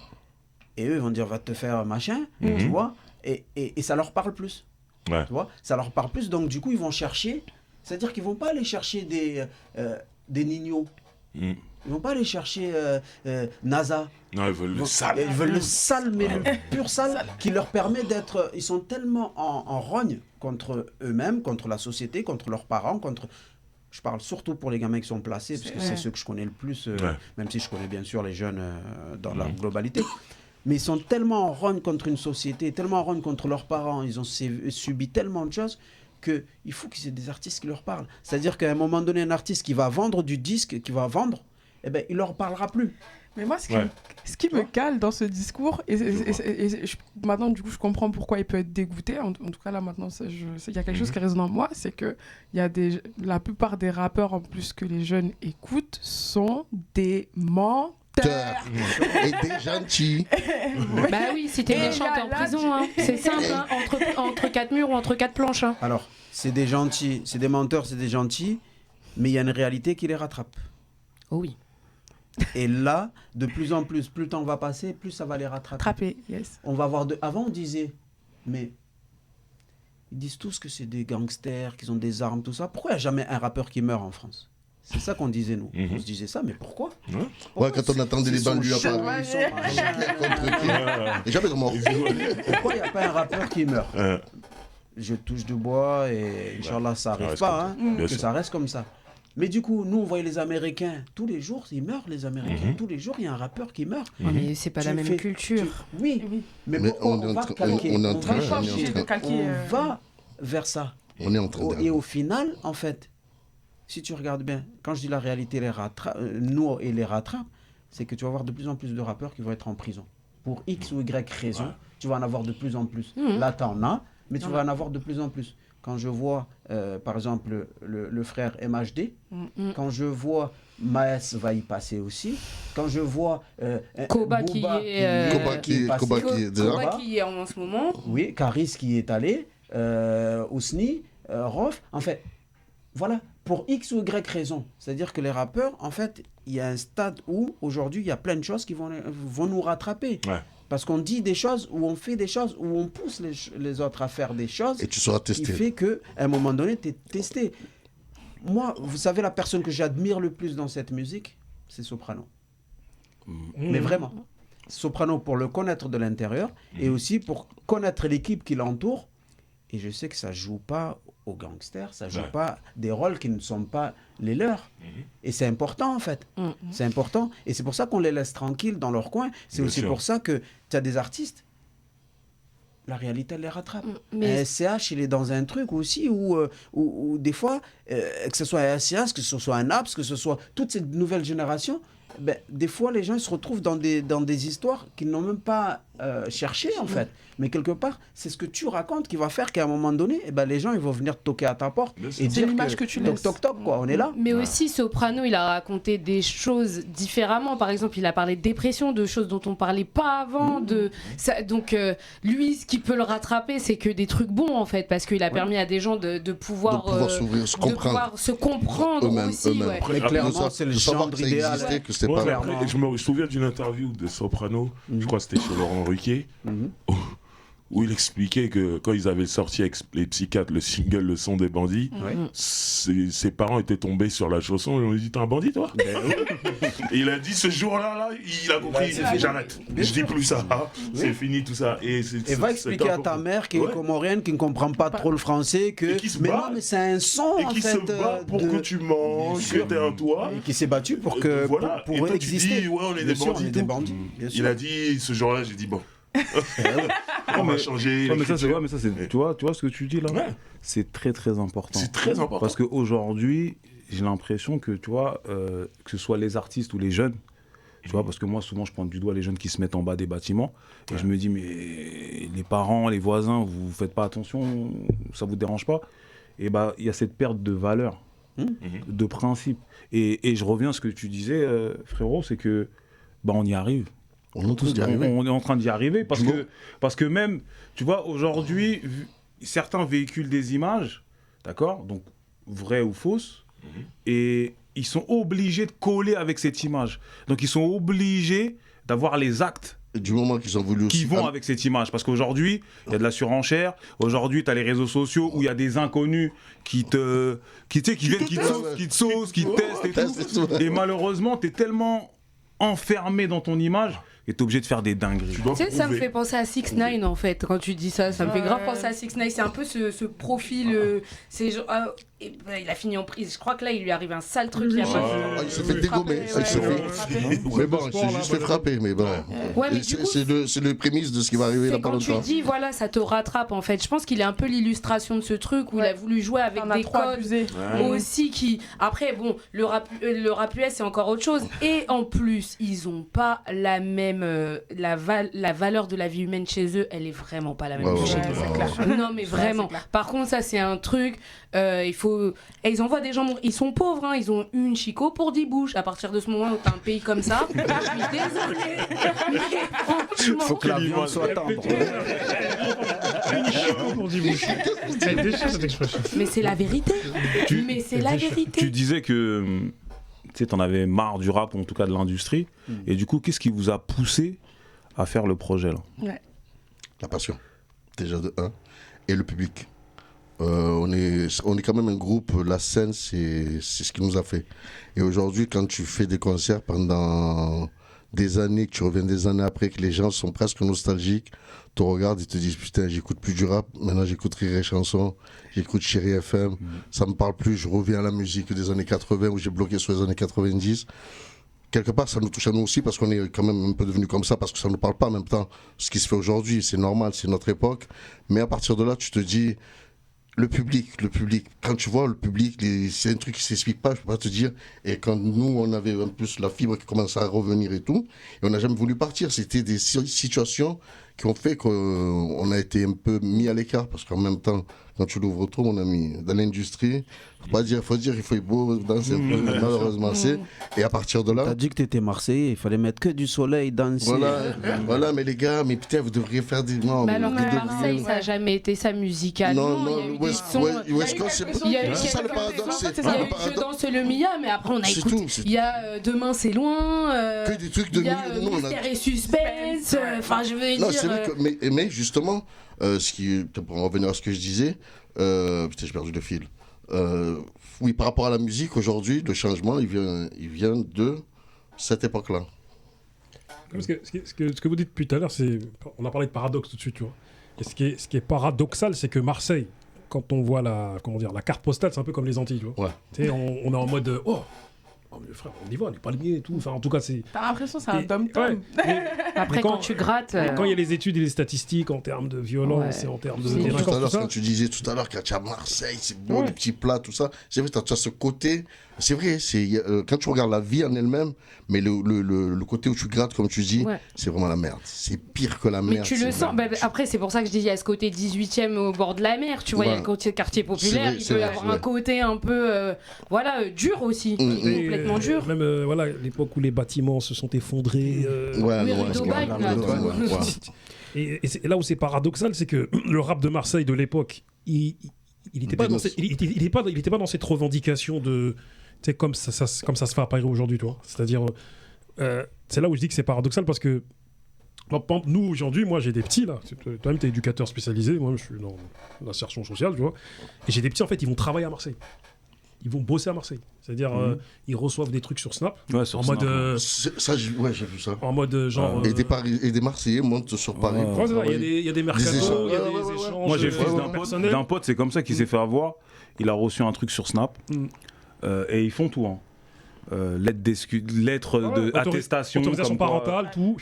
[SPEAKER 2] et eux vont dire va te faire machin, tu vois. Et ça leur parle plus. Tu vois, ça leur parle plus, donc du coup ils vont chercher. C'est-à-dire qu'ils ne vont pas aller chercher des Nino. Ils ne vont pas aller chercher NASA.
[SPEAKER 1] Non, ils veulent le sale.
[SPEAKER 2] Ils veulent le sale, mais le pur sale, qui leur permet d'être... Ils sont tellement en rogne contre eux-mêmes, contre la société, contre leurs parents, contre... Je parle surtout pour les gamins qui sont placés, parce que c'est ceux que je connais le plus, même si je connais bien sûr les jeunes dans la globalité. Mais ils sont tellement en rogne contre une société, tellement en rogne contre leurs parents, ils ont subi tellement de choses qu'il faut qu'ils aient des artistes qui leur parlent. C'est-à-dire qu'à un moment donné, un artiste qui va vendre du disque, qui va vendre, eh ben, il leur parlera plus.
[SPEAKER 5] Mais moi, ce qui me cale dans ce discours, maintenant, du coup, je comprends pourquoi il peut être dégoûté. En tout cas, là, maintenant, il y a quelque chose qui résonne en moi, c'est que la plupart des rappeurs, en plus, que les jeunes écoutent, sont des menteurs.
[SPEAKER 3] Et des gentils.
[SPEAKER 6] Bah oui, si t'es méchant, t'es en prison. Hein. C'est simple, hein. entre quatre murs ou entre quatre planches. Hein.
[SPEAKER 2] Alors, c'est des gentils, c'est des menteurs, c'est des gentils, mais il y a une réalité qui les rattrape.
[SPEAKER 6] Oh oui.
[SPEAKER 2] Et là, de plus en plus, plus le temps va passer, plus ça va les rattraper.
[SPEAKER 5] Yes.
[SPEAKER 2] On va voir Avant, on disait, mais ils disent tous que c'est des gangsters, qu'ils ont des armes, tout ça. Pourquoi il n'y a jamais un rappeur qui meurt en France? C'est ça qu'on disait, nous. On se disait ça, mais pourquoi?
[SPEAKER 3] Ouais, quand on attendait les banlieues à Paris, et jamais de mort.
[SPEAKER 2] Pourquoi il n'y a pas un rappeur qui meurt? Je touche du bois et Inch'Allah, ça n'arrive pas, que ça reste comme ça. Mais du coup, nous, on voyait les Américains. Tous les jours, ils meurent, les Américains. Tous les jours, il y a un rappeur qui meurt.
[SPEAKER 6] Mais c'est pas la même culture.
[SPEAKER 2] Oui, mais pourquoi on va calquer?
[SPEAKER 3] On est en train
[SPEAKER 2] on va vers ça.
[SPEAKER 3] On est en train
[SPEAKER 2] Et au final, en fait, si tu regardes bien, quand je dis la réalité les rattrape, c'est que tu vas avoir de plus en plus de rappeurs qui vont être en prison. Pour X ou Y raison, tu vas en avoir de plus en plus. Là, tu en as, mais tu vas en avoir de plus en plus. Quand je vois, par exemple, le frère MHD, quand je vois Maes va y passer aussi, quand je vois
[SPEAKER 6] Koba qui est en ce moment.
[SPEAKER 2] Oui, Karis qui est allé, Ousni, Rof, en fait, voilà, pour X ou Y raison. C'est-à-dire que les rappeurs, en fait, il y a un stade où, aujourd'hui, il y a plein de choses qui vont nous rattraper. Ouais. Parce qu'on dit des choses, ou on fait des choses, ou on pousse les autres à faire des choses.
[SPEAKER 3] Et tu seras testé.
[SPEAKER 2] Qui fait qu'à un moment donné, tu es testé. Moi, vous savez, la personne que j'admire le plus dans cette musique, c'est Soprano. Mais vraiment. Soprano pour le connaître de l'intérieur, et aussi pour connaître l'équipe qui l'entoure. Et je sais que ça ne joue pas aux gangsters, ça ne joue pas des rôles qui ne sont pas les leurs. Et c'est important, en fait. C'est important. Et c'est pour ça qu'on les laisse tranquilles dans leur coin. C'est aussi pour ça que tu as des artistes, la réalité, elle les rattrape. Un SCH, il est dans un truc aussi où des fois, que ce soit un SCH, que ce soit un Naps, que ce soit toute cette nouvelle génération, ben, des fois, les gens ils se retrouvent dans des histoires qu'ils n'ont même pas cherchées, en fait. Mais quelque part, c'est ce que tu racontes qui va faire qu'à un moment donné, eh ben, les gens ils vont venir toquer à ta porte et dire
[SPEAKER 5] l'image que tu laisses.
[SPEAKER 2] Toc, toc, quoi, on est là.
[SPEAKER 6] Mais aussi, Soprano, il a raconté des choses différemment. Par exemple, il a parlé de dépression, de choses dont on ne parlait pas avant. Donc, lui, ce qui peut le rattraper, c'est que des trucs bons, en fait, parce qu'il a permis à des gens de pouvoir
[SPEAKER 3] s'ouvrir,
[SPEAKER 6] se comprendre
[SPEAKER 3] eux-mêmes,
[SPEAKER 6] aussi. Ouais.
[SPEAKER 2] Mais clairement, c'est le genre idéal.
[SPEAKER 1] Je me souviens d'une interview de Soprano, je crois que c'était sur Laurent Ruquier, où il expliquait que quand ils avaient sorti avec les Psychiatres le single Le Son des Bandits, ses parents étaient tombés sur la chanson et ils lui ont dit t'es un bandit toi? Et il a dit ce jour-là, il a compris, j'arrête, je dis plus ça, c'est fini tout ça. Et
[SPEAKER 2] va expliquer à ta mère qui est comorienne, qui ne comprend pas trop le français, que mais non, mais c'est un son
[SPEAKER 1] et qui se bat pour que tu manges, que t'es un toit.
[SPEAKER 2] Et qui s'est battu pour que pour exister.
[SPEAKER 1] On est des bandits. Il a dit ce jour-là, j'ai dit bon. On va changer.
[SPEAKER 4] Mais ça, tu vois ce que tu dis là, c'est très très important.
[SPEAKER 1] C'est très important.
[SPEAKER 4] Parce qu'aujourd'hui, j'ai l'impression que, tu vois, que ce soit les artistes ou les jeunes, tu vois, parce que moi, souvent, je pointe du doigt les jeunes qui se mettent en bas des bâtiments, et je me dis, mais les parents, les voisins, vous faites pas attention, ça vous dérange pas? Et bah, il y a cette perte de valeur, de principe. Et je reviens à ce que tu disais, frérot, c'est que, bah, on y arrive. On est en train d'y arriver parce que même, tu vois, aujourd'hui, certains véhiculent des images, d'accord, donc vraies ou fausses, et ils sont obligés de coller avec cette image. Donc ils sont obligés d'avoir les actes
[SPEAKER 3] du moment qu'ils ont voulu
[SPEAKER 4] qui vont avec cette image. Parce qu'aujourd'hui, il y a de la surenchère. Aujourd'hui, tu as les réseaux sociaux où il y a des inconnus qui viennent, qui te saucent, qui te testent et tout. Et malheureusement, tu es tellement enfermé dans ton image et t'es obligé de faire des dingueries.
[SPEAKER 6] Tu sais, ça me fait penser à 6ix9ine en fait, quand tu dis ça. Ça me fait grave penser à 6ix9ine. C'est un peu ce profil. C'est genre, il a fini en prise. Je crois que là, il lui arrive un sale truc. Il
[SPEAKER 3] s'est fait dégommer. Mais bon, il s'est juste fait frapper. Mais bon. C'est le prémisse de ce qui va arriver là pas longtemps.
[SPEAKER 6] Quand tu dis, voilà, ça te rattrape en fait. Je pense qu'il est un peu l'illustration de ce truc où il a voulu jouer avec des codes aussi qui. Après, bon, le rap US, c'est encore autre chose. Et en plus, ils ont pas la même. La valeur de la vie humaine chez eux, elle est vraiment pas la même que chez nous. Non, mais vraiment. Par contre, ça, c'est un truc. Il faut. Et ils envoient des gens. Ils sont pauvres, hein. Ils ont une Chico pour 10 bouches. À partir de ce moment où t'as un pays comme ça, je suis désolée.
[SPEAKER 2] Il faut que la viande soit tendre.
[SPEAKER 8] Une Chico pour 10 bouches. Elle déchire cette expression.
[SPEAKER 6] Mais c'est la vérité.
[SPEAKER 4] Tu disais que tu en avais marre du rap, en tout cas de l'industrie. Et du coup, qu'est-ce qui vous a poussé à faire le projet là?
[SPEAKER 3] La passion, déjà de 1, et le public. On est quand même un groupe, la scène, c'est ce qui nous a fait. Et aujourd'hui, quand tu fais des concerts pendant des années, que tu reviens des années après, que les gens sont presque nostalgiques, te regardent et te disent putain, j'écoute plus du rap, maintenant j'écoute Rire et Chanson, j'écoute Chéri FM, ça me parle plus, je reviens à la musique des années 80 où j'ai bloqué sur les années 90. Quelque part, ça nous touche à nous aussi parce qu'on est quand même un peu devenu comme ça, parce que ça ne nous parle pas en même temps. Ce qui se fait aujourd'hui, c'est normal, c'est notre époque. Mais à partir de là, tu te dis, le public, quand tu vois le public, c'est un truc qui ne s'explique pas, je ne peux pas te dire. Et quand nous, on avait un peu la fibre qui commençait à revenir et tout, et on n'a jamais voulu partir. C'était des situations qui ont fait qu'on a été un peu mis à l'écart, parce qu'en même temps, quand tu l'ouvres trop, mon ami, dans l'industrie, il faut dire qu'il faut être beau, danser un peu, malheureusement c'est. Et à partir de là...
[SPEAKER 2] T'as dit que t'étais Marseillais, il fallait mettre que du soleil, danser.
[SPEAKER 3] Voilà, mais les gars, mais putain, vous devriez faire des... Non,
[SPEAKER 6] mais alors que Marseille, ça n'a jamais été ça musicalement.
[SPEAKER 3] Non, West Coast, c'est ça le paradoxe.
[SPEAKER 6] Il y a eu Je danse le Mia, mais après on a écouté. Il y a Demain c'est loin,
[SPEAKER 3] que des trucs de
[SPEAKER 6] il y a Mystère et Suspense, enfin je veux dire...
[SPEAKER 3] c'est vrai que, mais justement, pour en revenir à ce que je disais, putain, j'ai perdu le fil. Oui, par rapport à la musique, aujourd'hui, le changement, il vient de cette époque-là.
[SPEAKER 8] Ce que vous dites depuis tout à l'heure, on a parlé de paradoxe tout de suite, tu vois. Et ce qui est paradoxal, c'est que Marseille, quand on voit la carte postale, c'est un peu comme les Antilles, tu vois.
[SPEAKER 3] Ouais.
[SPEAKER 8] Tu sais, on est en mode oh mais frère, on y va, on est pas lié et tout. Enfin, en tout cas, c'est.
[SPEAKER 5] T'as l'impression que c'est un dom-tom.
[SPEAKER 6] Après, quand tu grattes.
[SPEAKER 8] Quand il y a les études et les statistiques en termes de violence et en termes de délinquance.
[SPEAKER 3] Quand tu disais tout à l'heure, quand tu es à Marseille, c'est beau, les petits plats, tout ça. C'est vrai, tu as ce côté. C'est vrai, quand tu regardes la vie en elle-même, mais le côté où tu grattes, comme tu dis, c'est vraiment la merde. C'est pire que la merde.
[SPEAKER 6] Mais tu le sens. Après, c'est pour ça que je dis, il y a ce côté 18e au bord de la mer. Tu vois, il y a le côté quartier populaire. Il peut y avoir un côté un peu dur aussi. Complètement dur.
[SPEAKER 8] Même l'époque où les bâtiments se sont effondrés. Et là où c'est paradoxal, c'est que le rap de Marseille de l'époque, il n'était pas dans cette revendication de. Tu sais, comme ça se fait à Paris aujourd'hui, toi. C'est-à-dire, c'est là où je dis que c'est paradoxal parce que, nous, aujourd'hui, moi, j'ai des petits, là. Toi-même, t'es éducateur spécialisé. Moi, je suis dans l'insertion sociale, tu vois. Et j'ai des petits, en fait, ils vont travailler à Marseille. Ils vont bosser à Marseille. C'est-à-dire, ils reçoivent des trucs sur Snap.
[SPEAKER 4] Ouais, sur
[SPEAKER 3] Snap. J'ai vu ça.
[SPEAKER 8] En mode genre.
[SPEAKER 3] Et des Marseillais montent sur Paris.
[SPEAKER 8] Il y a des mercatos, il y a des échanges.
[SPEAKER 4] Moi, j'ai fait d'un pote, c'est comme ça qu'il s'est fait avoir. Il a reçu un truc sur Snap. Et ils font tout. Lettre d'attestation.
[SPEAKER 8] Autorisation parentale, tout.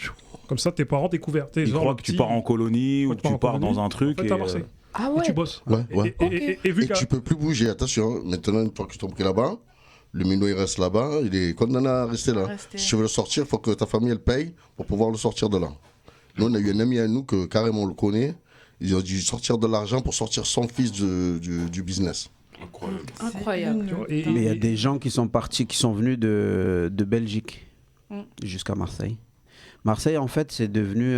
[SPEAKER 8] Comme ça, tes parents découverts.
[SPEAKER 4] Ils croient que tu pars en colonie ou tu pars dans un truc.
[SPEAKER 8] Et à Marseille.
[SPEAKER 6] Ah ouais.
[SPEAKER 8] Et tu bosses.
[SPEAKER 3] Et tu peux plus bouger. Attention, maintenant, une fois que tu t'es pris là-bas, le minot il reste là-bas, il est condamné à rester là. Si tu veux le sortir, il faut que ta famille elle paye pour pouvoir le sortir de là. Nous, on a eu un ami à nous que carrément on le connaît. Il a dû sortir de l'argent pour sortir son fils du business.
[SPEAKER 6] Incroyable.
[SPEAKER 2] Mais il y a des gens qui sont partis, qui sont venus de Belgique jusqu'à Marseille. Marseille, en fait, c'est devenu...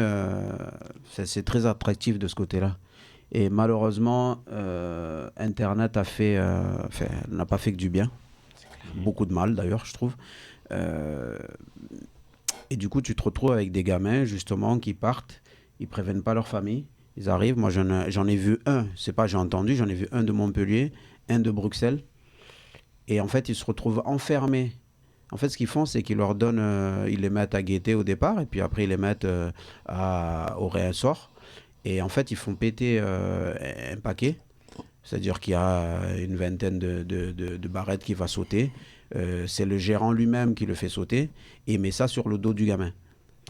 [SPEAKER 2] c'est très attractif de ce côté-là. Et malheureusement, Internet n'a pas fait que du bien. Beaucoup de mal, d'ailleurs, je trouve. Et du coup, tu te retrouves avec des gamins, justement, qui partent. Ils ne préviennent pas leur famille. Ils arrivent. Moi, j'en ai vu un. C'est pas j'ai entendu, j'en ai vu un de Montpellier, un de Bruxelles. Et en fait, ils se retrouvent enfermés En fait, ce qu'ils font, c'est qu'ils leur donnent, ils les mettent à guetter au départ, et puis après, ils les mettent au réassort. Et en fait, ils font péter un paquet. C'est-à-dire qu'il y a une vingtaine de barrettes qui va sauter. C'est le gérant lui-même qui le fait sauter et met ça sur le dos du gamin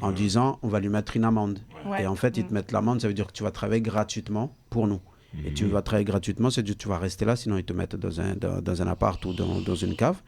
[SPEAKER 2] en disant on va lui mettre une amende. Et en fait, ils te mettent l'amende, ça veut dire que tu vas travailler gratuitement pour nous. Et tu vas travailler gratuitement, c'est-à-dire que tu vas rester là, sinon ils te mettent dans un appart ou dans une cave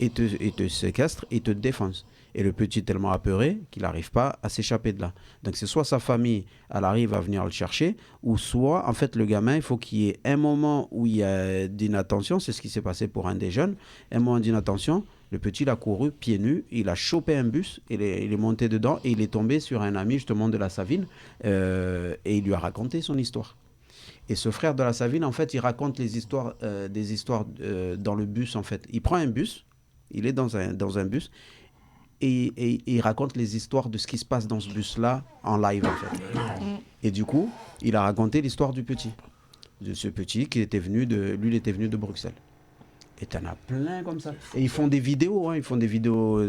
[SPEAKER 2] et te séquestrent et te défoncent. Et le petit est tellement apeuré qu'il n'arrive pas à s'échapper de là. Donc c'est soit sa famille, elle arrive à venir le chercher, ou soit, en fait, le gamin, il faut qu'il y ait un moment où il y a d'inattention, c'est ce qui s'est passé pour un des jeunes, un moment d'inattention, le petit, il a couru pieds nus, il a chopé un bus, il est monté dedans, et il est tombé sur un ami, justement, de la Savine, et il lui a raconté son histoire. Et ce frère de la Savine, en fait, il raconte des histoires dans le bus, en fait. Il prend un bus, il est dans un bus, et il raconte les histoires de ce qui se passe dans ce bus-là en live, en fait. Et du coup, il a raconté l'histoire du petit. De ce petit qui était venu lui, il était venu de Bruxelles. Et t'en as plein comme ça. Et ils font des vidéos, ils font des vidéos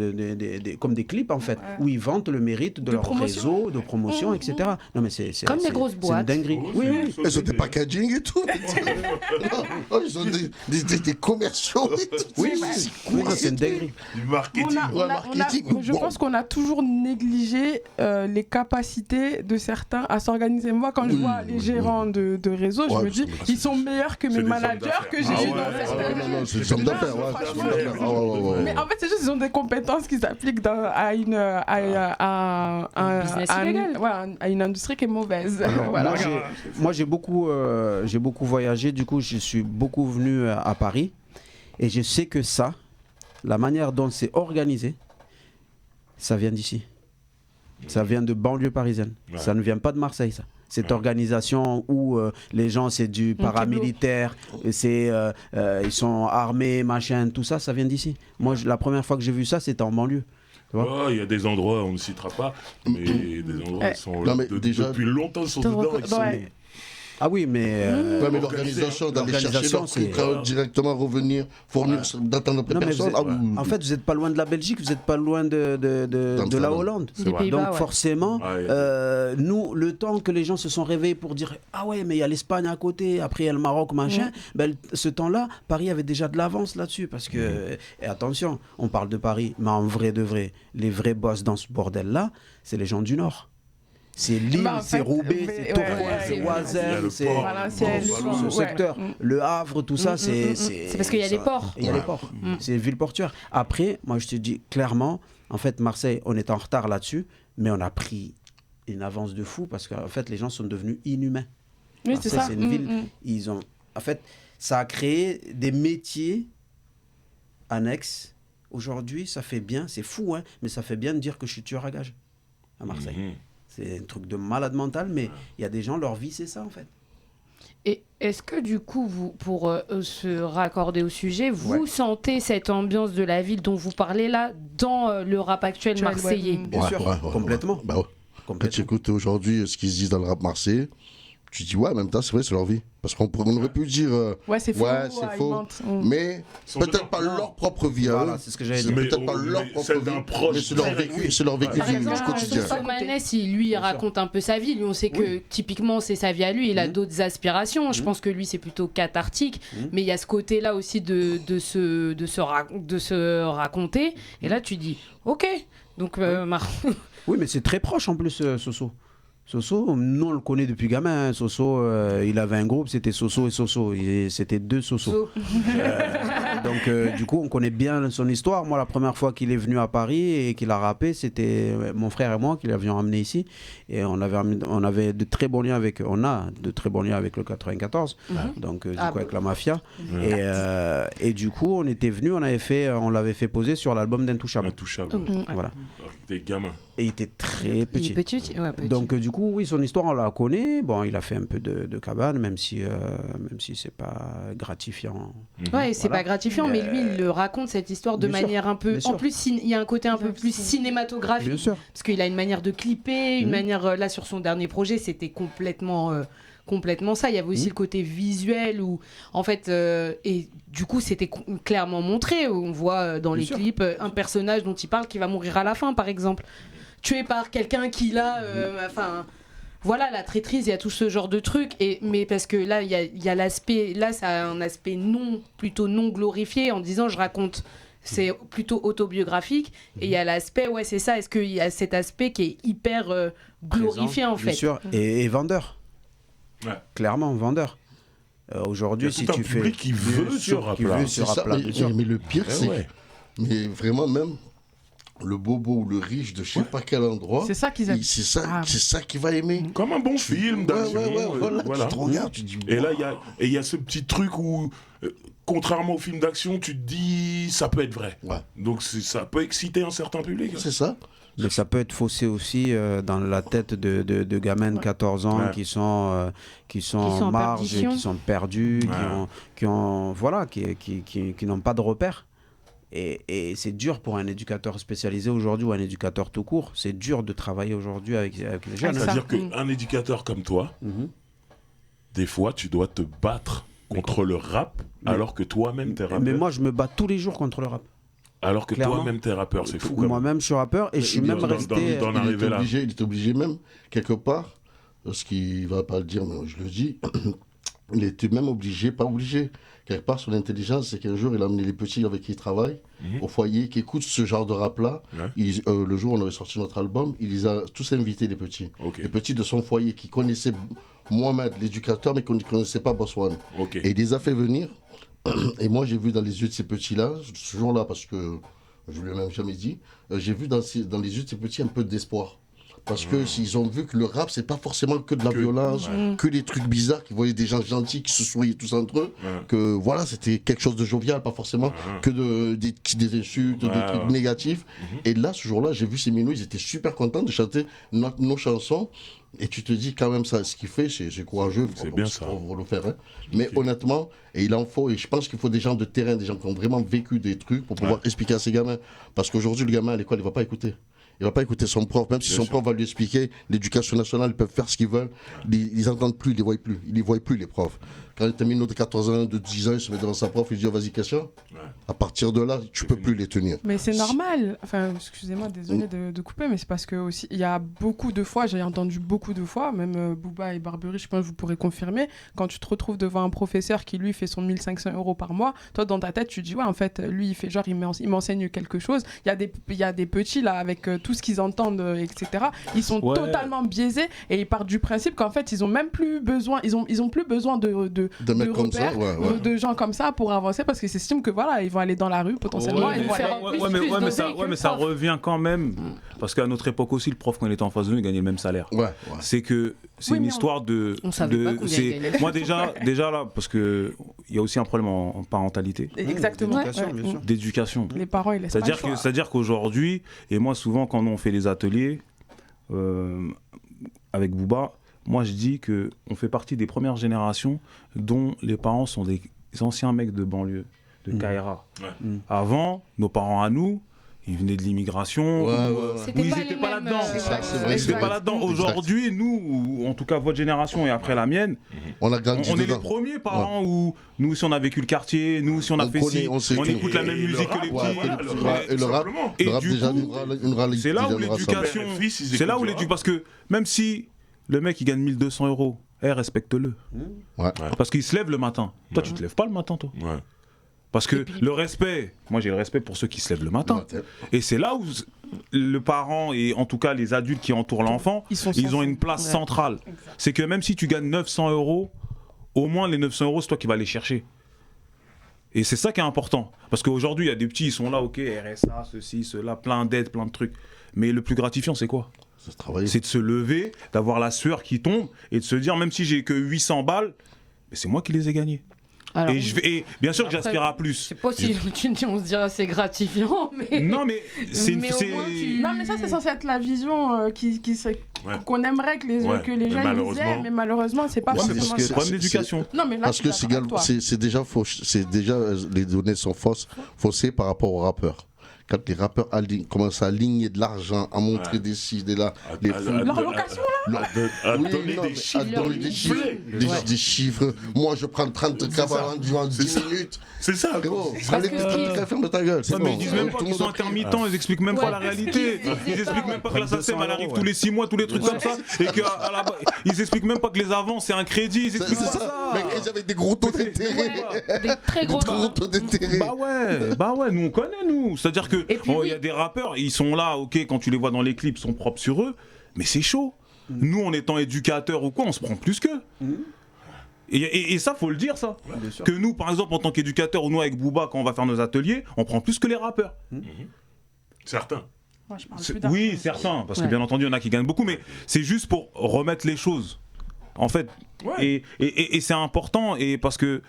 [SPEAKER 2] comme des clips, en fait, où ils vantent le mérite de leur réseau, de promotion, etc. Non, mais c'est
[SPEAKER 6] comme des grosses boîtes.
[SPEAKER 2] C'est une dinguerie. Oui.
[SPEAKER 3] Ils ont des packaging et tout. Non, ils ont des commerciaux et tout.
[SPEAKER 2] Oui, c'est une dinguerie.
[SPEAKER 1] Du marketing.
[SPEAKER 5] Je pense qu'on a toujours négligé les capacités de certains à s'organiser. Moi, quand je vois les gérants de réseau, je me dis, ils sont meilleurs que mes managers que j'ai eu dans certains.
[SPEAKER 3] C'est une somme d'affaires,
[SPEAKER 5] Mais en fait, c'est juste qu'ils ont des compétences qui s'appliquent à une industrie qui est mauvaise.
[SPEAKER 2] Alors, voilà. Moi, j'ai beaucoup voyagé. Du coup, je suis beaucoup venu à Paris. Et je sais que ça, la manière dont c'est organisé, ça vient d'ici. Ça vient de banlieue parisienne. Ouais. Ça ne vient pas de Marseille, ça. Cette organisation où les gens, c'est du paramilitaire, ils sont armés, machin, tout ça, ça vient d'ici. Moi, la première fois que j'ai vu ça, c'était en banlieue.
[SPEAKER 1] Il y a des endroits, on ne citera pas, mais des endroits qui sont depuis longtemps, ils sont dedans.
[SPEAKER 2] Ah oui, mais
[SPEAKER 3] l'organisation, d'aller chercher leur truc, directement revenir, fournir d'attendre personne.
[SPEAKER 2] En fait, vous n'êtes pas loin de la Belgique, vous n'êtes pas loin de la Hollande. Donc forcément, nous, le temps que les gens se sont réveillés pour dire « Ah ouais, mais il y a l'Espagne à côté, après il y a le Maroc, machin ce temps-là, Paris avait déjà de l'avance là-dessus. Parce que, et attention, on parle de Paris, mais en vrai de vrai, les vrais boss dans ce bordel-là, c'est les gens du Nord. C'est Lille, c'est Roubaix, c'est Tourcoing, c'est Oisem, c'est ce secteur. Le Havre, tout ça, c'est
[SPEAKER 6] parce qu'il y a des ports.
[SPEAKER 2] Il y a des ports. C'est une ville portuaire. Après, moi, je te dis clairement, en fait, Marseille, on est en retard là-dessus, mais on a pris une avance de fou parce qu'en fait, les gens sont devenus inhumains.
[SPEAKER 5] Oui, c'est ça.
[SPEAKER 2] C'est une ville. En fait, ça a créé des métiers annexes. Aujourd'hui, ça fait bien, c'est fou, mais ça fait bien de dire que je suis tueur à gages à Marseille. C'est un truc de malade mental, mais il y a des gens, leur vie, c'est ça, en fait.
[SPEAKER 6] Et est-ce que, du coup, vous, pour se raccorder au sujet, vous sentez cette ambiance de la ville dont vous parlez là dans le rap actuel marseillais?
[SPEAKER 2] Bien sûr, complètement.
[SPEAKER 3] Quand tu écoutes aujourd'hui ce qu'ils se disent dans le rap marseillais, tu te dis, en même temps, c'est vrai, c'est leur vie. Parce qu'on aurait pu dire,
[SPEAKER 5] c'est faux.
[SPEAKER 3] Mais peut-être pas leur propre vie.
[SPEAKER 2] C'est ce que j'allais dire.
[SPEAKER 3] Peut-être pas leur propre vie, mais c'est leur vécu du quotidien.
[SPEAKER 6] Somanès, il raconte un peu sa vie. Lui, on sait que typiquement, c'est sa vie à lui. Il a d'autres aspirations. Je pense que lui, c'est plutôt cathartique. Mais il y a ce côté-là aussi de se raconter. Et là, tu dis, ok. Donc,
[SPEAKER 2] oui, mais c'est très proche en plus, Soso. Soso, nous on le connaît depuis gamin. Soso, il avait un groupe, c'était Soso et Soso. C'était deux Soso. Donc du coup, on connaît bien son histoire. Moi, la première fois qu'il est venu à Paris et qu'il a rappé, c'était mon frère et moi qui l'avions ramené ici. Et on avait de très bons liens avec. On a de très bons liens avec le 94. Donc du coup, avec la mafia. Et du coup, on était venu, on l'avait fait poser sur l'album d'Intouchable. Voilà.
[SPEAKER 1] Des gamins.
[SPEAKER 2] Et il était très petit.
[SPEAKER 6] Petit.
[SPEAKER 2] Donc du coup, oui, son histoire, on la connaît. Bon, il a fait un peu de cabane, même si c'est pas gratifiant.
[SPEAKER 6] Ouais, c'est pas gratifiant, mais lui, il le raconte cette histoire de manière un peu. En plus, il y a un côté un peu plus cinématographique.
[SPEAKER 2] Bien sûr.
[SPEAKER 6] Parce qu'il a une manière de clipper, une manière. Là, sur son dernier projet, c'était complètement complètement ça. Il y avait aussi le côté visuel où, en fait, et du coup, c'était clairement montré. On voit dans les clips un personnage dont il parle qui va mourir à la fin, par exemple. Tué par quelqu'un qui l'a... Voilà, la traîtrise, il y a tout ce genre de trucs. Mais parce que là, il y a l'aspect... Là, ça a un aspect plutôt non glorifié en disant je raconte... C'est plutôt autobiographique. Et il y a l'aspect, ouais, c'est ça. Est-ce qu'il y a cet aspect qui est hyper glorifié, en fait.
[SPEAKER 2] Bien sûr. Et vendeur.
[SPEAKER 1] Ouais.
[SPEAKER 2] Clairement, vendeur. Aujourd'hui, si tu fais...
[SPEAKER 1] qui veut ce rap-là.
[SPEAKER 3] Mais le pire, c'est... Mais vraiment, même... le bobo ou le riche de je sais pas quel endroit,
[SPEAKER 5] c'est ça qu'ils aiment.
[SPEAKER 3] C'est ça qu'il va aimer.
[SPEAKER 1] Comme un bon film d'action.
[SPEAKER 3] Voilà. Tu te regardes, tu dis...
[SPEAKER 1] Et là, il y a ce petit truc où, contrairement au film d'action, tu te dis, ça peut être vrai. Ouais. Donc ça peut exciter un certain public.
[SPEAKER 3] C'est ça.
[SPEAKER 2] Mais ça peut être faussé aussi dans la tête de gamins de 14 ans qui sont en marge, qui sont perdus, qui n'ont pas de repères. Et c'est dur pour un éducateur spécialisé aujourd'hui ou un éducateur tout court. C'est dur de travailler aujourd'hui avec les jeunes.
[SPEAKER 1] C'est-à-dire qu'un éducateur comme toi, des fois, tu dois te battre contre le rap alors que toi-même t'es rappeur.
[SPEAKER 2] Mais moi, je me bats tous les jours contre le rap.
[SPEAKER 1] Alors que toi-même t'es rappeur, c'est fou.
[SPEAKER 2] Moi-même, je suis rappeur et je suis même resté...
[SPEAKER 3] Il est obligé même, quelque part, ce qu'il va pas le dire, mais je le dis, il était même obligé, pas obligé, quelque part son intelligence, c'est qu'un jour il a amené les petits avec qui il travaille au foyer, qui écoutent ce genre de rap-là. Le jour où on avait sorti notre album, il les a tous invités, les petits. Les petits de son foyer qui connaissaient Mohamed, l'éducateur, mais qui ne connaissaient pas Bossouane. Et il les a fait venir. Et moi, j'ai vu dans les yeux de ces petits-là, ce jour-là, parce que je ne lui ai même jamais dit, j'ai vu dans les yeux de ces petits un peu d'espoir. Parce que s'ils ont vu que le rap, c'est pas forcément que de la violence, que des trucs bizarres, qu'ils voyaient des gens gentils qui se souriaient tous entre eux, que voilà, c'était quelque chose de jovial, pas forcément que des insultes, des trucs négatifs. Et là, ce jour-là, j'ai vu ces minous, ils étaient super contents de chanter nos chansons. Et tu te dis quand même, ça, ce qu'il fait, c'est courageux.
[SPEAKER 1] C'est bien ça.
[SPEAKER 3] On va le faire. Mais honnêtement, et il en faut, et je pense qu'il faut des gens de terrain, des gens qui ont vraiment vécu des trucs pour pouvoir expliquer à ces gamins. Parce qu'aujourd'hui, le gamin à l'école, il ne va pas écouter. Il ne va pas écouter son prof, même si son prof va lui expliquer. L'éducation nationale, ils peuvent faire ce qu'ils veulent. Ils n'entendent plus, ils ne les voient plus. Ils ne les voient plus, les profs. Quand tu as mis une autre de 14 ans, de 10 ans, il se met devant sa prof, il dit vas-y, question. À partir de là, tu ne peux plus les tenir.
[SPEAKER 5] Mais c'est normal. Enfin, excusez-moi, désolé de couper, mais c'est parce que aussi il y a beaucoup de fois, j'ai entendu beaucoup de fois, même Booba et Barbery, je pense que vous pourrez confirmer, quand tu te retrouves devant un professeur qui lui fait son 1500 € par mois, toi dans ta tête tu dis ouais, en fait, lui il fait genre il m'enseigne quelque chose. Il y a des petits là avec tout ce qu'ils entendent, etc. Ils sont totalement biaisés et ils partent du principe qu'en fait ils ont même plus besoin, ils ont plus besoin de
[SPEAKER 3] mecs comme ça,
[SPEAKER 5] de gens comme ça pour avancer parce qu'ils s'estiment que voilà, ils vont aller dans la rue potentiellement.
[SPEAKER 4] Mais ça revient quand même. Parce qu'à notre époque aussi, le prof, quand il était en face de nous, il gagnait le même salaire. C'est que c'est une histoire de.
[SPEAKER 6] On savait pas combien il gagnait.
[SPEAKER 4] Moi, déjà là, parce qu'il y a aussi un problème en parentalité.
[SPEAKER 5] Exactement.
[SPEAKER 4] D'éducation.
[SPEAKER 5] Les parents, ils laissent pas le choix.
[SPEAKER 4] C'est-à-dire qu'aujourd'hui, et moi, souvent, quand on fait les ateliers avec Booba, moi, je dis qu'on fait partie des premières générations dont les parents sont des anciens mecs de banlieue, de Kaira. Avant, nos parents à nous, ils venaient de l'immigration, ils n'étaient pas là-dedans. Ils n'étaient pas là-dedans. Aujourd'hui, nous, en tout cas votre génération et après la mienne, on est les premiers parents où nous, si on a vécu le quartier, nous, si on a fait ci, on écoute la même musique que les petits.
[SPEAKER 3] Et le rap déjà une réalité.
[SPEAKER 4] C'est là où l'éducation, parce que même si le mec il gagne 1200 €, respecte-le. Parce qu'il se lève le matin. Toi, tu te lèves pas le matin, toi. Parce que le respect, moi j'ai le respect pour ceux qui se lèvent le matin. Et c'est là où le parent et en tout cas les adultes qui entourent l'enfant, ils ont une place centrale. C'est que même si tu gagnes 900 €, au moins les 900 €, c'est toi qui vas les chercher. Et c'est ça qui est important. Parce qu'aujourd'hui, il y a des petits, ils sont là, ok, RSA, ceci, cela, plein d'aides, plein de trucs. Mais le plus gratifiant, c'est quoi ? C'est de se lever, d'avoir la sueur qui tombe et de se dire, même si j'ai que 800 balles, mais c'est moi qui les ai gagnés. Alors, et bien sûr que j'aspire à plus.
[SPEAKER 6] Je sais pas si on se dirait c'est gratifiant, mais.
[SPEAKER 4] Non, mais c'est.
[SPEAKER 5] Non, mais ça, c'est censé être la vision qu'on aimerait que les gens ils aient, mais malheureusement, c'est pas forcément
[SPEAKER 4] le problème d'éducation.
[SPEAKER 5] Non, mais là,
[SPEAKER 3] parce que c'est déjà faux. C'est déjà les données sont faussées par rapport aux rappeurs. quand les rappeurs commencent à aligner de l'argent, à montrer des ci, des là, les
[SPEAKER 5] Leur location,
[SPEAKER 1] à donner des chiffres.
[SPEAKER 3] Des chiffres. Moi, je prends 30 cabarans durant 10 minutes.
[SPEAKER 1] C'est ça.
[SPEAKER 3] Ferme ta gueule.
[SPEAKER 4] Mais ils disent même pas qu'ils sont intermittents, ils expliquent même pas la réalité. Ils expliquent même pas que la SACEM elle arrive tous les 6 mois, tous les trucs comme ça. Et ils expliquent même pas que les avances c'est un crédit. Ils expliquent pas ça.
[SPEAKER 3] Mais crédit avec des gros taux d'intérêt.
[SPEAKER 6] Des très gros
[SPEAKER 3] taux d'intérêt.
[SPEAKER 4] Bah ouais, nous on connaît nous. C'est-à-dire que il y a des rappeurs, ils sont là, ok, quand tu les vois dans les clips, ils sont propres sur eux, mais c'est chaud. Nous, en étant éducateurs ou quoi, on se prend plus qu'eux. Et ça, faut le dire, ça. Que nous, par exemple, en tant qu'éducateurs, ou nous, avec Booba, quand on va faire nos ateliers, on prend plus que les rappeurs.
[SPEAKER 1] Certains.
[SPEAKER 5] Moi, je parle plus
[SPEAKER 4] Oui, certains, parce que bien entendu, il y en a qui gagnent beaucoup, mais c'est juste pour remettre les choses. En fait, et c'est important, et parce que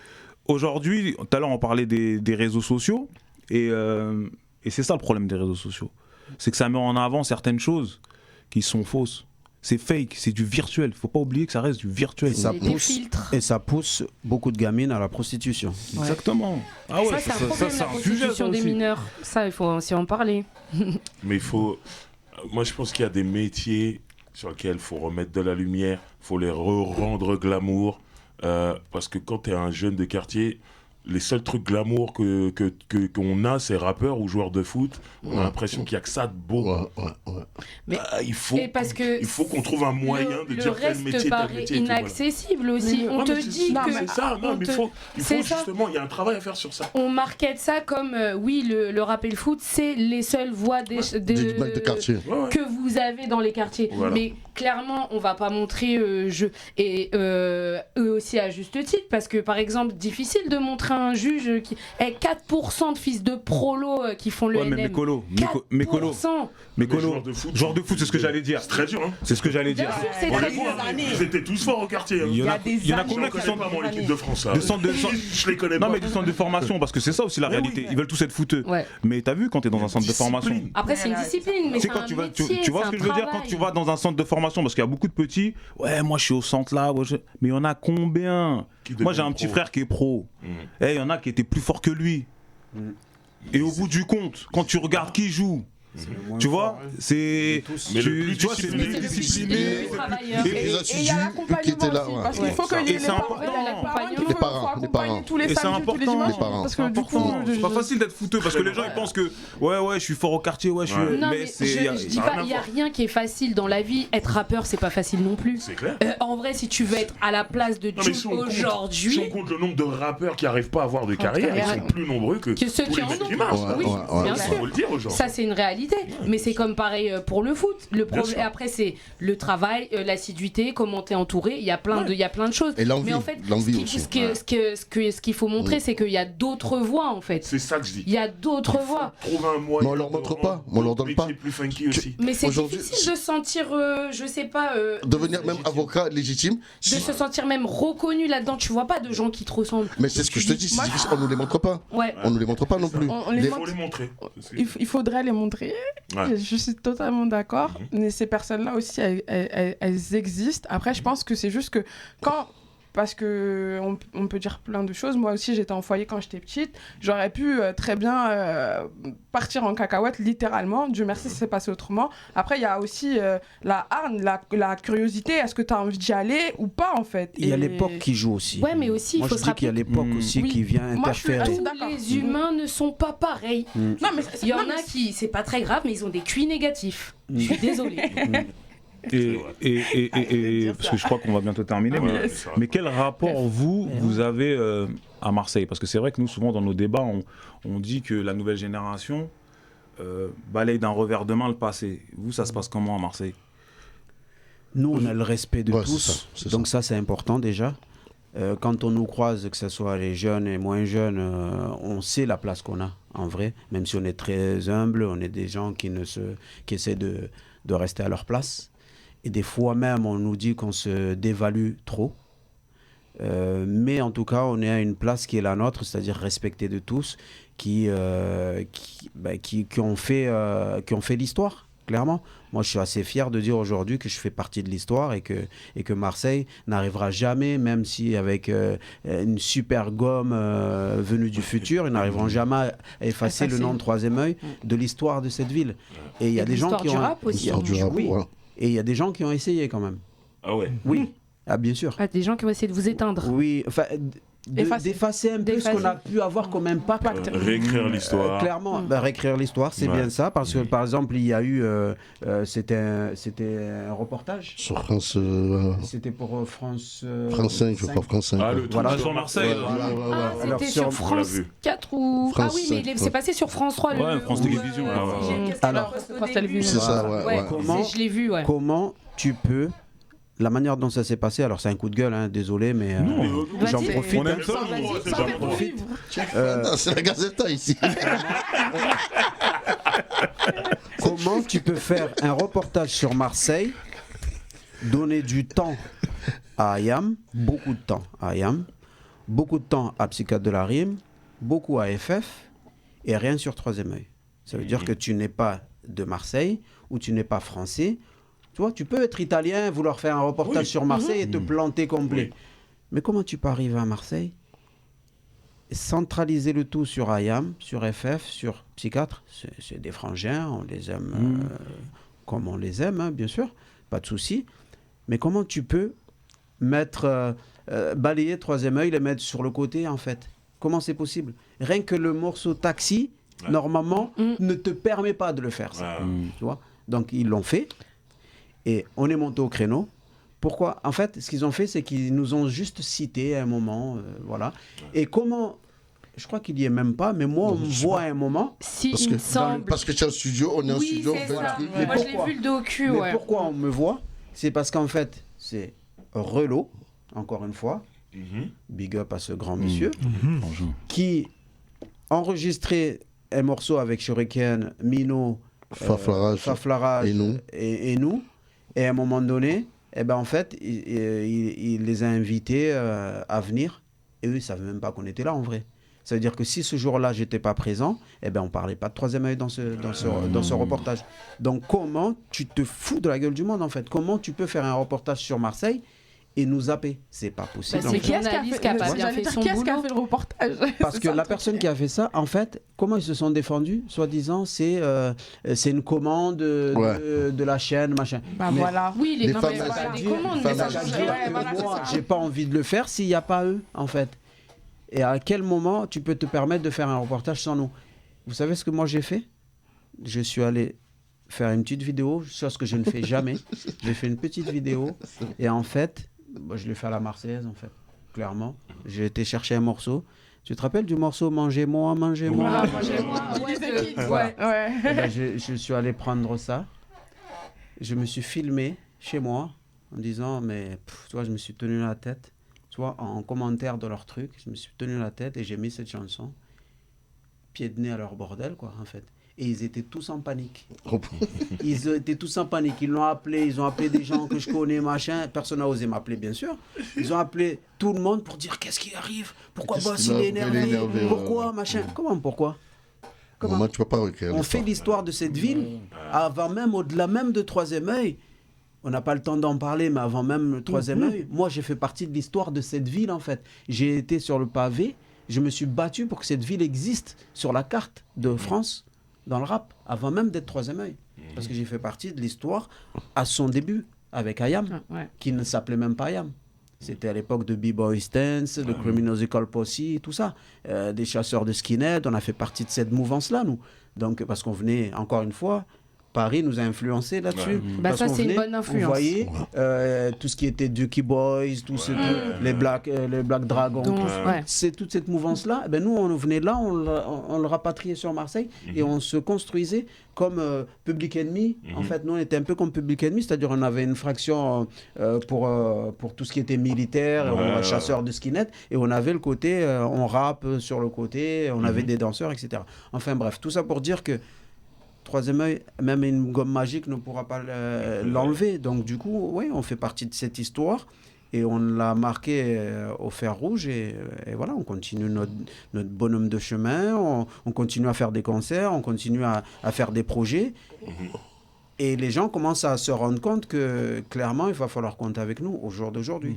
[SPEAKER 4] aujourd'hui, tout à l'heure, on parlait des réseaux sociaux, et c'est ça le problème des réseaux sociaux. C'est que ça met en avant certaines choses qui sont fausses. C'est fake, c'est du virtuel. Faut pas oublier que ça reste du virtuel.
[SPEAKER 2] Et ça pousse beaucoup de gamines à la prostitution.
[SPEAKER 4] Ouais. Exactement.
[SPEAKER 6] Ah ouais, ça c'est un problème, la prostitution des mineurs. Ça, il faut aussi en parler.
[SPEAKER 1] Mais il faut... Moi, je pense qu'il y a des métiers sur lesquels il faut remettre de la lumière, il faut les rendre glamour. Parce que quand tu es un jeune de quartier... Les seuls trucs glamour qu'on a, c'est rappeurs ou joueurs de foot. On a l'impression qu'il n'y a que ça de beau.
[SPEAKER 6] Mais
[SPEAKER 1] il faut qu'on trouve un moyen de dire quel métier
[SPEAKER 6] te paraît inaccessible aussi. On te dit que...
[SPEAKER 1] C'est ça, non, mais il faut justement, il y a un travail à faire sur ça.
[SPEAKER 6] On market ça comme, oui, le rap et le foot, c'est les seules voies des mecs de quartier que vous avez dans les quartiers. Voilà. Mais clairement, on ne va pas montrer... eux aussi à juste titre, parce que, par exemple, difficile de montrer un juge qui est 4% de fils de prolo qui font le NM.
[SPEAKER 4] Mais joueur de foot, c'est ce que j'allais dire.
[SPEAKER 1] C'est très dur, hein.
[SPEAKER 4] C'est ce que j'allais dire.
[SPEAKER 1] Ils étaient tous forts au quartier.
[SPEAKER 4] Il y en a combien qui sont
[SPEAKER 1] pas mon équipe de France là.
[SPEAKER 4] Je les connais pas. Non mais du centre de formation, parce que c'est ça aussi la réalité. Ils veulent tous être footeux. Mais t'as vu quand t'es dans un centre de formation.
[SPEAKER 6] Après c'est une discipline, mais c'est un métier.
[SPEAKER 4] Tu vois ce que je veux dire quand tu vas dans un centre de formation, parce qu'il y a beaucoup de petits. Ouais, moi je suis au centre là. Mais il y en a combien? Moi j'ai un petit frère qui est pro. Il y en a qui étaient plus forts que lui. Et au bout du compte, quand tu regardes qui joue, tu vois, c'est
[SPEAKER 5] discipliné. Et il y a l'accompagnement aussi, parce qu'il faut qu'il y ait les parents. Il faut accompagner tous les samedis, tous les dimanches. Parce que du coup,
[SPEAKER 4] c'est pas facile d'être fouteux, parce que les gens ils pensent que ouais, je suis fort au quartier, ouais, je suis.
[SPEAKER 6] Non, mais je dis pas, il y a rien qui est facile dans la vie. Être rappeur, c'est pas facile non plus.
[SPEAKER 1] C'est clair.
[SPEAKER 6] En vrai, si tu veux être à la place de Jul aujourd'hui,
[SPEAKER 1] si on compte le nombre de rappeurs qui arrivent pas à avoir de carrière, ils sont plus nombreux que
[SPEAKER 6] ceux qui en ont. Oui, bien sûr. Ça, c'est une réalité. Mais c'est comme pareil pour le foot. Le problème après, c'est le travail, l'assiduité, comment t'es entouré. Il y a plein de choses.
[SPEAKER 3] Et l'envie.
[SPEAKER 6] Mais en fait, ce qu'il faut montrer, c'est qu'il y a d'autres voies en fait.
[SPEAKER 1] C'est ça que je dis.
[SPEAKER 6] Il y a d'autres voies.
[SPEAKER 1] Trouver un moyen.
[SPEAKER 3] Mais on leur montre pas. On leur donne pas.
[SPEAKER 1] Plus funky aussi.
[SPEAKER 6] Mais c'est difficile de sentir, je sais pas.
[SPEAKER 3] Devenir même avocat légitime.
[SPEAKER 6] De se sentir même reconnu là-dedans. Tu vois pas de gens qui te ressemblent.
[SPEAKER 3] Mais c'est ce que je te dis. C'est difficile. On nous les montre pas.
[SPEAKER 6] Ouais.
[SPEAKER 3] On nous les montre pas non plus.
[SPEAKER 1] Il faut les montrer.
[SPEAKER 5] Il faudrait les montrer. Je suis totalement d'accord. Mais ces personnes-là aussi, elles existent. Après, je pense que c'est juste que quand... Parce que on peut dire plein de choses. Moi aussi, j'étais en foyer quand j'étais petite. J'aurais pu très bien partir en cacahuète, littéralement. Dieu merci, ça s'est passé autrement. Après, il y a aussi la hargne, la curiosité. Est-ce que tu as envie d'y aller ou pas, en fait?
[SPEAKER 2] Il y a l'époque qui joue aussi.
[SPEAKER 6] Ouais, mais aussi, il faut se rappeler
[SPEAKER 2] qu'il y a l'époque aussi qui vient interférer.
[SPEAKER 6] Tous les humains ne sont pas pareils. Non, mais il y en a qui, c'est pas très grave, mais ils ont des QI négatifs. Je suis désolée.
[SPEAKER 4] Et parce que je crois qu'on va bientôt terminer, mais quel rapport vous avez à Marseille? Parce que c'est vrai que nous, souvent dans nos débats, on dit que la nouvelle génération balaye d'un revers de main le passé. Vous, ça se passe comment à Marseille?
[SPEAKER 2] Nous, on a le respect de tous, donc ça c'est important déjà. Quand on nous croise, que ce soit les jeunes et moins jeunes, on sait la place qu'on a, en vrai. Même si on est très humble, on est des gens qui essaient de rester à leur place. Et des fois même, on nous dit qu'on se dévalue trop. Mais en tout cas, on est à une place qui est la nôtre, c'est-à-dire respectée de tous, qui ont fait l'histoire. clairement. Moi, je suis assez fier de dire aujourd'hui que je fais partie de l'histoire et que Marseille n'arrivera jamais, même si avec une super gomme venue du futur, ils n'arriveront jamais à effacer le nom de Troisième œil de l'histoire de cette ville. Et il y a des gens qui ont...
[SPEAKER 3] L'histoire du rap,
[SPEAKER 2] oui.
[SPEAKER 3] ouais.
[SPEAKER 2] Et il y a des gens qui ont essayé quand même.
[SPEAKER 1] Ah ouais.
[SPEAKER 2] Oui. Ah, bien sûr.
[SPEAKER 6] Ah, des gens qui vont essayer de vous éteindre.
[SPEAKER 2] Oui, enfin, d'effacer un peu ce qu'on a pu avoir comme impact.
[SPEAKER 1] Réécrire l'histoire.
[SPEAKER 2] Clairement, réécrire l'histoire, c'est bien ça, parce que par exemple, il y a eu, c'était un reportage.
[SPEAKER 3] Sur France.
[SPEAKER 2] C'était pour France.
[SPEAKER 3] France 5, je crois, France 5.
[SPEAKER 1] Ah, le truc sur Marseille.
[SPEAKER 6] C'était sur France 4 ou.
[SPEAKER 3] France
[SPEAKER 6] ah oui, mais
[SPEAKER 3] 5,
[SPEAKER 6] c'est passé sur France 3.
[SPEAKER 1] Ouais, France Télévisions.
[SPEAKER 2] Alors,
[SPEAKER 5] France Télévisions.
[SPEAKER 3] C'est ça, ouais.
[SPEAKER 6] Je l'ai vu, ouais.
[SPEAKER 2] Comment tu peux. La manière dont ça s'est passé, alors c'est un coup de gueule, hein, désolé, mais j'en profite.
[SPEAKER 1] On aime ça,
[SPEAKER 2] j'en profite.
[SPEAKER 3] C'est la Gazeta ici.
[SPEAKER 2] Comment tu peux faire un reportage sur Marseille, donner du temps à Ayam, beaucoup de temps à Ayam, beaucoup de temps à Psychiatre de la Rime, beaucoup à FF, et rien sur Troisième œil. Ça veut dire que tu n'es pas de Marseille, ou tu n'es pas français. Tu vois, tu peux être italien, vouloir faire un reportage sur Marseille et te planter complet. Mais comment tu peux arriver à Marseille, centraliser le tout sur Ayam, sur FF, sur Psychiatre, c'est des frangins, on les aime comme on les aime, hein, bien sûr, pas de souci. Mais comment tu peux mettre, balayer Troisième œil, les mettre sur le côté, en fait? Comment c'est possible? Rien que le morceau Taxi, normalement, ne te permet pas de le faire, ça. Tu vois? Donc, ils l'ont fait. Et on est monté au créneau. Pourquoi? En fait, ce qu'ils ont fait, c'est qu'ils nous ont juste cité à un moment, voilà. Et comment... Je crois qu'il y est même pas, mais moi, on me voit à un moment.
[SPEAKER 6] Si,
[SPEAKER 3] parce
[SPEAKER 6] il me semble.
[SPEAKER 3] Parce que tu es en studio, on est en studio, on fait le truc.
[SPEAKER 6] Moi, je l'ai vu le docu,
[SPEAKER 2] mais pourquoi on me voit? C'est parce qu'en fait, c'est Relo, encore une fois, big up à ce grand monsieur, qui enregistrait un morceau avec Shuriken, Mino, Faflarage et nous. Et à un moment donné, eh ben en fait, il les a invités à venir. Et eux, ils ne savaient même pas qu'on était là, en vrai. Ça veut dire que si ce jour-là, je n'étais pas présent, eh ben on ne parlait pas de Troisième œil dans ce reportage. Donc, comment tu te fous de la gueule du monde, en fait? Comment tu peux faire un reportage sur Marseille et nous zapper? C'est pas possible.
[SPEAKER 6] C'est qui a pas bien fait son boulot.
[SPEAKER 5] Qui a fait le reportage?
[SPEAKER 2] Parce que la personne qui a fait ça, en fait, comment ils se sont défendus? Soi-disant, c'est une commande de la chaîne, machin.
[SPEAKER 5] Bah voilà.
[SPEAKER 6] Oui, les
[SPEAKER 3] femmes,
[SPEAKER 6] des commandes.
[SPEAKER 2] Moi, j'ai pas envie de le faire s'il n'y a pas eux, en fait. Et à quel moment tu peux te permettre de faire un reportage sans nous? Vous savez ce que moi j'ai fait? Je suis allé faire une petite vidéo, chose que je ne fais jamais. J'ai fait une petite vidéo et en fait, je l'ai fait à la Marseillaise, en fait, clairement. J'ai été chercher un morceau. Tu te rappelles du morceau Mangez-moi, mangez-moi?
[SPEAKER 5] Ah, mangez-moi, ouais.
[SPEAKER 2] Et ben, je suis allé prendre ça. Je me suis filmé chez moi en disant, mais tu vois, je me suis tenu la tête. Tu vois, en commentaire de leur truc, je me suis tenu la tête et j'ai mis cette chanson. Pied de nez à leur bordel, quoi, en fait. Et ils étaient tous en panique. Ils étaient tous en panique. Ils l'ont appelé, ils ont appelé des gens que je connais, machin. Personne n'a osé m'appeler, bien sûr. Ils ont appelé tout le monde pour dire qu'est-ce qui arrive? Pourquoi Boss il est énervé? Pourquoi, machin? Comment, pourquoi?
[SPEAKER 3] Comment tu peux pas recréer
[SPEAKER 2] on fait l'histoire de cette ville avant même, au-delà même de Troisième œil. On n'a pas le temps d'en parler, mais avant même le Troisième œil, moi j'ai fait partie de l'histoire de cette ville, en fait. J'ai été sur le pavé, je me suis battu pour que cette ville existe sur la carte de France, dans le rap, avant même d'être Troisième œil. Parce que j'ai fait partie de l'histoire à son début, avec Ayam, qui ne s'appelait même pas Ayam. C'était à l'époque de B-Boy Stance, de Criminosical Posse, tout ça. Des chasseurs de skinhead, on a fait partie de cette mouvance-là, nous. Donc, parce qu'on venait, encore une fois, Paris nous a influencé là-dessus.
[SPEAKER 6] Bah ça, c'est une bonne influence.
[SPEAKER 2] Vous voyez, tout ce qui était Dookie Boys, les Black Dragons, c'est toute cette mouvance-là. Ben nous, on venait de là, on le rapatriait sur Marseille et on se construisait comme Public Enemy. En fait, nous, on était un peu comme Public Enemy, c'est-à-dire on avait une fraction pour tout ce qui était militaire, chasseurs de skinhead, et on avait le côté, on rappe sur le côté, on avait des danseurs, etc. Enfin bref, tout ça pour dire que Troisième œil, même une gomme magique ne pourra pas l'enlever. Donc du coup, oui, on fait partie de cette histoire et on l'a marqué au fer rouge et voilà, on continue notre bonhomme de chemin, on continue à faire des concerts, on continue à faire des projets. Et les gens commencent à se rendre compte que clairement, il va falloir compter avec nous au jour d'aujourd'hui.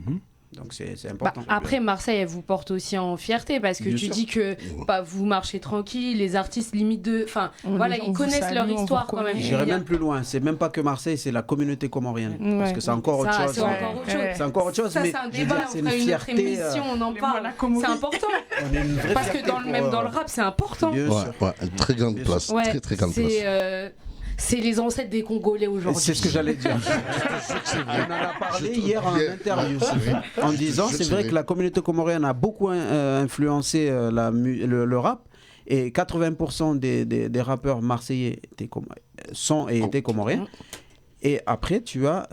[SPEAKER 2] Donc c'est important.
[SPEAKER 6] Après, Marseille, elle vous porte aussi en fierté parce que
[SPEAKER 2] Bien
[SPEAKER 6] tu
[SPEAKER 2] sûr.
[SPEAKER 6] dis que vous marchez tranquille, les artistes limite de. Enfin, voilà,
[SPEAKER 5] on
[SPEAKER 6] ils
[SPEAKER 5] vous
[SPEAKER 6] connaissent
[SPEAKER 5] salue,
[SPEAKER 6] leur
[SPEAKER 5] on vous
[SPEAKER 6] histoire quand même.
[SPEAKER 5] reconnaît.
[SPEAKER 2] J'irai même plus loin. C'est même pas que Marseille, c'est la communauté comorienne. Parce que c'est encore autre
[SPEAKER 6] Ça,
[SPEAKER 2] chose.
[SPEAKER 6] c'est encore autre chose.
[SPEAKER 2] C'est encore autre chose.
[SPEAKER 6] Ça,
[SPEAKER 2] mais
[SPEAKER 6] c'est un
[SPEAKER 2] je veux
[SPEAKER 6] débat,
[SPEAKER 2] dire,
[SPEAKER 6] on
[SPEAKER 2] c'est
[SPEAKER 6] fera une autre
[SPEAKER 2] fierté,
[SPEAKER 6] émission, on en parle.
[SPEAKER 5] la Comorie.
[SPEAKER 6] C'est important.
[SPEAKER 2] on est une vraie
[SPEAKER 6] Parce que
[SPEAKER 2] fierté
[SPEAKER 6] même
[SPEAKER 2] pour,
[SPEAKER 6] dans le rap, c'est important.
[SPEAKER 2] Bien sûr.
[SPEAKER 3] Une très grande
[SPEAKER 2] Bien
[SPEAKER 3] place.
[SPEAKER 6] Ouais,
[SPEAKER 3] Très grande place.
[SPEAKER 6] c'est les ancêtres des Congolais aujourd'hui.
[SPEAKER 2] C'est ce que j'allais dire. On en a parlé hier en interview, en disant c'est vrai que la communauté comorienne a beaucoup influencé le rap, et 80% des rappeurs marseillais étaient comoriens. Et après, tu as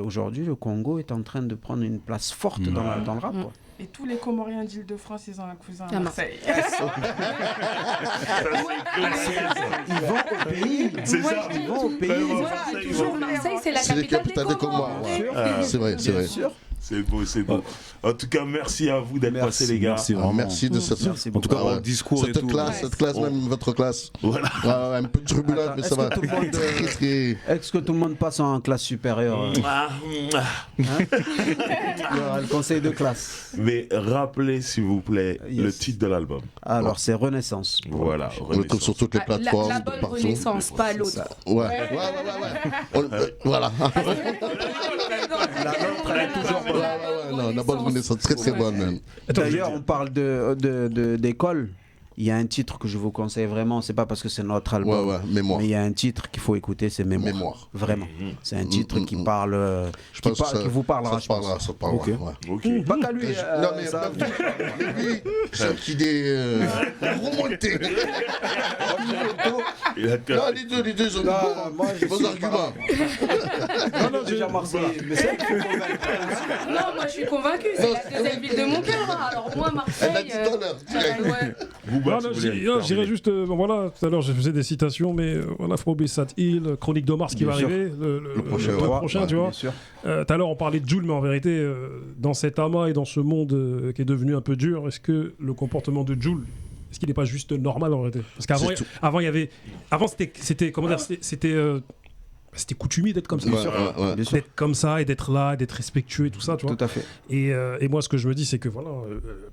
[SPEAKER 2] aujourd'hui, le Congo est en train de prendre une place forte dans le rap. Quoi.
[SPEAKER 5] Et tous les Comoriens d'Île-de-France, ils ont un cousin à
[SPEAKER 6] À
[SPEAKER 5] Marseille.
[SPEAKER 2] Ils vont au pays.
[SPEAKER 1] C'est ça.
[SPEAKER 2] Ils vont au pays.
[SPEAKER 6] Toujours Marseille, c'est la
[SPEAKER 3] C'est la
[SPEAKER 6] capitale des Comores.
[SPEAKER 3] C'est vrai, c'est
[SPEAKER 2] Bien
[SPEAKER 3] vrai.
[SPEAKER 2] sûr.
[SPEAKER 1] C'est beau, c'est beau. En tout cas, merci à vous d'être passés, les gars.
[SPEAKER 4] Merci vraiment.
[SPEAKER 3] Merci de cette.
[SPEAKER 2] Merci
[SPEAKER 4] En tout cas,
[SPEAKER 3] Ah
[SPEAKER 4] pour
[SPEAKER 3] ouais.
[SPEAKER 4] le discours et tout.
[SPEAKER 3] Cette classe, même votre classe.
[SPEAKER 1] Voilà.
[SPEAKER 3] Un peu turbulente, mais ça
[SPEAKER 2] Est-ce
[SPEAKER 3] va.
[SPEAKER 2] que tout le monde,
[SPEAKER 3] Très, très.
[SPEAKER 2] Est-ce que tout le monde passe en classe supérieure Il y aura le conseil de classe.
[SPEAKER 1] Mais rappelez, s'il vous plaît,
[SPEAKER 2] Yes.
[SPEAKER 1] le titre de l'album.
[SPEAKER 2] Alors, c'est Renaissance.
[SPEAKER 1] Voilà.
[SPEAKER 3] On le trouve sur toutes les plateformes.
[SPEAKER 6] La
[SPEAKER 3] de
[SPEAKER 6] bonne
[SPEAKER 3] partout.
[SPEAKER 6] renaissance, pas l'autre.
[SPEAKER 3] Ouais. Voilà.
[SPEAKER 2] La nôtre, elle est toujours bonne.
[SPEAKER 3] Non, la bonne renaissance, très bonne, même.
[SPEAKER 2] D'ailleurs, on parle d'école. Il y a un titre que je vous conseille vraiment. C'est pas parce que c'est notre album.
[SPEAKER 3] Mémoire.
[SPEAKER 2] Mais il y a un titre qu'il faut écouter, c'est Mémoire. Vraiment. C'est un titre qui parle. Qui vous parlera, je pense.
[SPEAKER 3] Ça parlera.
[SPEAKER 4] Ok.
[SPEAKER 1] Ok.
[SPEAKER 2] Pas qu'à lui.
[SPEAKER 3] Non, mais lui, c'est qui des remontés.
[SPEAKER 1] Il a
[SPEAKER 3] Non, les deux, ils ont des bons arguments.
[SPEAKER 2] Non, déjà Marseille. Mais c'est
[SPEAKER 6] Non, moi je suis convaincue, c'est la deuxième ville de mon cœur. Hein. Alors moi, Marseille.
[SPEAKER 3] Elle a dit tout à l'heure, direct.
[SPEAKER 6] Ouais.
[SPEAKER 1] Booba,
[SPEAKER 8] Non,
[SPEAKER 1] si vous voulez
[SPEAKER 8] je dirais
[SPEAKER 1] terminer.
[SPEAKER 8] juste, voilà, tout à l'heure je faisais des citations, mais voilà, Frobé Sat Hill, Chronique de Mars qui
[SPEAKER 2] Bien
[SPEAKER 8] va
[SPEAKER 2] sûr.
[SPEAKER 8] arriver, le prochain, tu vois.
[SPEAKER 2] Bien sûr.
[SPEAKER 8] Tout à l'heure on parlait de Jul, mais en vérité, dans cet amas et dans ce monde qui est devenu un peu dur, est-ce que le comportement de Jul, est-ce qu'il n'est pas juste normal en vérité? Parce qu'avant, c'était comment dire, c'était coutumier d'être comme ça.
[SPEAKER 2] Bien sûr.
[SPEAKER 8] D'être comme ça et d'être là, et d'être respectueux et tout ça, tu vois.
[SPEAKER 2] Tout à fait.
[SPEAKER 8] Et moi, ce que je me dis, c'est que voilà,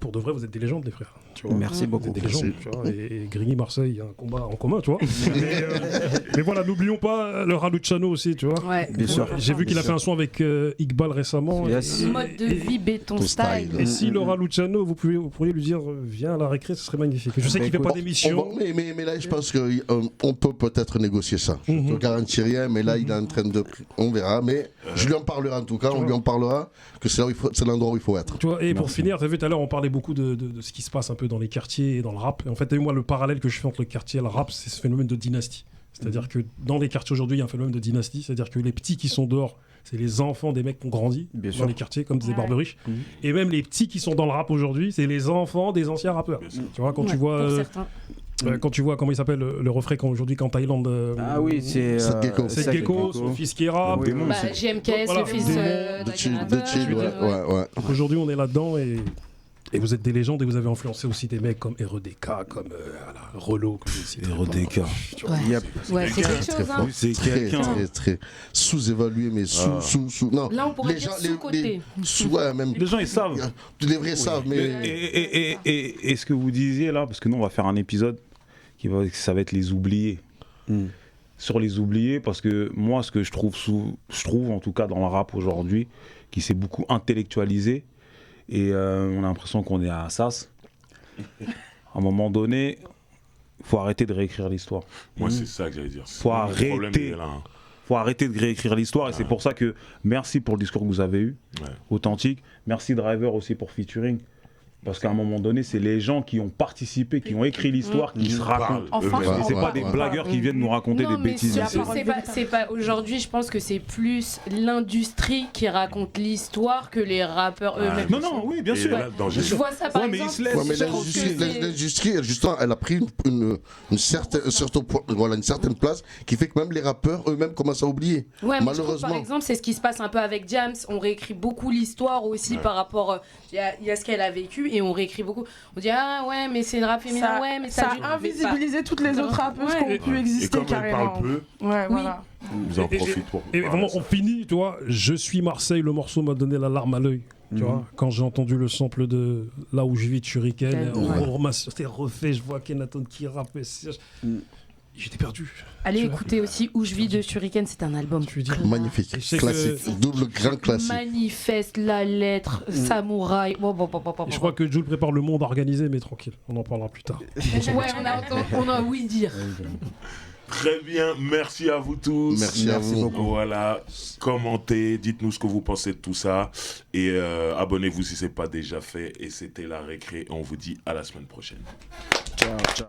[SPEAKER 8] pour de vrai, vous êtes des légendes, les frères. Tu vois.
[SPEAKER 2] Merci
[SPEAKER 8] Vous êtes
[SPEAKER 2] beaucoup.
[SPEAKER 8] des légendes, tu vois. Et Grigny, Marseille, il y a un combat en commun, tu vois. mais voilà, n'oublions pas le Raluciano aussi, tu vois.
[SPEAKER 6] Ouais.
[SPEAKER 2] Bien sûr.
[SPEAKER 8] J'ai vu qu'il a fait un son avec Iqbal récemment.
[SPEAKER 2] Yes.
[SPEAKER 6] Mode de vie béton
[SPEAKER 3] Ton
[SPEAKER 6] style.
[SPEAKER 3] style.
[SPEAKER 8] Et si Laura Luciano, vous pourriez lui dire viens à la récré, ce serait magnifique. Je sais qu'il fait pas d'émission.
[SPEAKER 3] Mais là, je pense qu'on peut peut-être négocier ça. Je ne te garantis rien, mais là, il est en train de. On verra, mais je lui en parlerai en tout cas. On lui en parlera que c'est l'endroit où il faut être.
[SPEAKER 8] Tu vois, et pour finir, tu as vu tout à l'heure, on parlait beaucoup de ce qui se passe un peu dans les quartiers et dans le rap. Et en fait, tu as vu, moi, le parallèle que je fais entre le quartier et le rap, c'est ce phénomène de dynastie. C'est-à-dire que dans les quartiers aujourd'hui, il y a un phénomène de dynastie. C'est-à-dire que les petits qui sont dehors, c'est les enfants des mecs qui ont grandi
[SPEAKER 2] Bien
[SPEAKER 8] dans
[SPEAKER 2] sûr.
[SPEAKER 8] les quartiers, comme disait
[SPEAKER 5] Ouais.
[SPEAKER 8] Barberiche. Et même les petits qui sont dans le rap aujourd'hui, c'est les enfants des anciens rappeurs. Tu vois, quand tu vois.
[SPEAKER 6] Pour certains.
[SPEAKER 8] Quand tu vois comment il s'appelle le refrain aujourd'hui qu'en Thaïlande.
[SPEAKER 2] Ah oui, c'est.
[SPEAKER 3] Seth Gecko.
[SPEAKER 8] C'est Gecko, son fils qui est rap.
[SPEAKER 2] Oui,
[SPEAKER 4] Démon,
[SPEAKER 6] Bah,
[SPEAKER 4] c'est-
[SPEAKER 6] JMKS,
[SPEAKER 8] Voilà.
[SPEAKER 6] le fils
[SPEAKER 3] De chill, ouais.
[SPEAKER 8] Donc aujourd'hui, on est là-dedans et vous êtes des légendes et vous avez influencé aussi des mecs comme REDK, comme Relo, comme je cite.
[SPEAKER 4] REDK.
[SPEAKER 2] Yep.
[SPEAKER 6] Ouais, c'est quelque
[SPEAKER 3] Très
[SPEAKER 6] chose.
[SPEAKER 3] fort.
[SPEAKER 6] Hein.
[SPEAKER 4] C'est
[SPEAKER 3] Très,
[SPEAKER 4] quelqu'un.
[SPEAKER 3] très sous-évalué, mais sous. Non.
[SPEAKER 6] Là, on pourrait
[SPEAKER 3] Les
[SPEAKER 6] dire
[SPEAKER 3] gens,
[SPEAKER 6] sous-côté.
[SPEAKER 3] Ouais, même.
[SPEAKER 4] Les gens, ils savent.
[SPEAKER 3] Les vrais savent, mais.
[SPEAKER 4] Et ce que vous disiez là, parce que nous on va faire un épisode ça va être les oubliés. Sur les oubliés, parce que moi ce que je trouve en tout cas dans le rap aujourd'hui, qui s'est beaucoup intellectualisé, et on a l'impression qu'on est à Assas. À un moment donné, faut arrêter de réécrire l'histoire.
[SPEAKER 1] Moi, c'est ça que j'allais dire.
[SPEAKER 4] Faut
[SPEAKER 1] Le problème,
[SPEAKER 4] arrêter.
[SPEAKER 1] il est là, hein.
[SPEAKER 4] Faut arrêter de réécrire l'histoire, et c'est pour ça que merci pour le discours que vous avez eu, authentique. Merci Driver aussi pour featuring. Parce qu'à un moment donné, c'est les gens qui ont participé, qui ont écrit l'histoire, qui se racontent.
[SPEAKER 5] Enfin,
[SPEAKER 4] Et c'est pas des blagueurs qui viennent nous raconter
[SPEAKER 6] Non,
[SPEAKER 4] des
[SPEAKER 6] mais
[SPEAKER 4] bêtises ici.
[SPEAKER 6] surtout, c'est pas aujourd'hui, je pense que c'est plus l'industrie qui raconte l'histoire que les rappeurs eux-mêmes.
[SPEAKER 4] Non, non, oui, bien
[SPEAKER 1] Et
[SPEAKER 4] sûr.
[SPEAKER 1] là, dans
[SPEAKER 6] Je vois ça par
[SPEAKER 4] Ouais, mais
[SPEAKER 6] exemple.
[SPEAKER 4] ils se laissent-
[SPEAKER 3] Ouais, mais
[SPEAKER 6] je trouve que c'est-
[SPEAKER 3] l'industrie, justement, elle a pris une certaine place qui fait que même les rappeurs eux-mêmes commencent à oublier.
[SPEAKER 6] Ouais, mais je trouve,
[SPEAKER 3] Malheureusement.
[SPEAKER 6] par exemple, c'est ce qui se passe un peu avec Jams. On réécrit beaucoup l'histoire aussi par rapport. Il y a ce qu'elle a vécu. et on réécrit beaucoup. On dit ah ouais mais c'est le rap féminin, ouais mais
[SPEAKER 5] ça a invisibilisé toutes les autres rappeuses qui ont pu exister carrément.
[SPEAKER 1] Et comme elle parle peu,
[SPEAKER 5] ouais, voilà.
[SPEAKER 1] vous en profitez pour.
[SPEAKER 8] Et vraiment, on finit, tu vois. Je suis Marseille, le morceau m'a donné la larme à l'œil. Tu vois, quand j'ai entendu le sample de Là où je vis de Shuriken, c'était refait, je vois Kenaton qui rappe. J'étais perdu.
[SPEAKER 6] Allez écouter aussi Où je vis de Shuriken, c'est un album
[SPEAKER 3] magnifique, classique, double grand classique.
[SPEAKER 6] Manifeste, La Lettre, Samouraï.
[SPEAKER 8] Je crois que Jules prépare le monde organisé, mais tranquille, on en parlera plus tard.
[SPEAKER 6] Ouais, on a oui dire.
[SPEAKER 1] Très bien, merci à vous tous.
[SPEAKER 3] Merci à vous.
[SPEAKER 2] beaucoup.
[SPEAKER 1] Voilà, commentez, dites-nous ce que vous pensez de tout ça. Et abonnez-vous si ce n'est pas déjà fait. Et c'était La Récré. On vous dit à la semaine prochaine.
[SPEAKER 2] Ciao, ciao.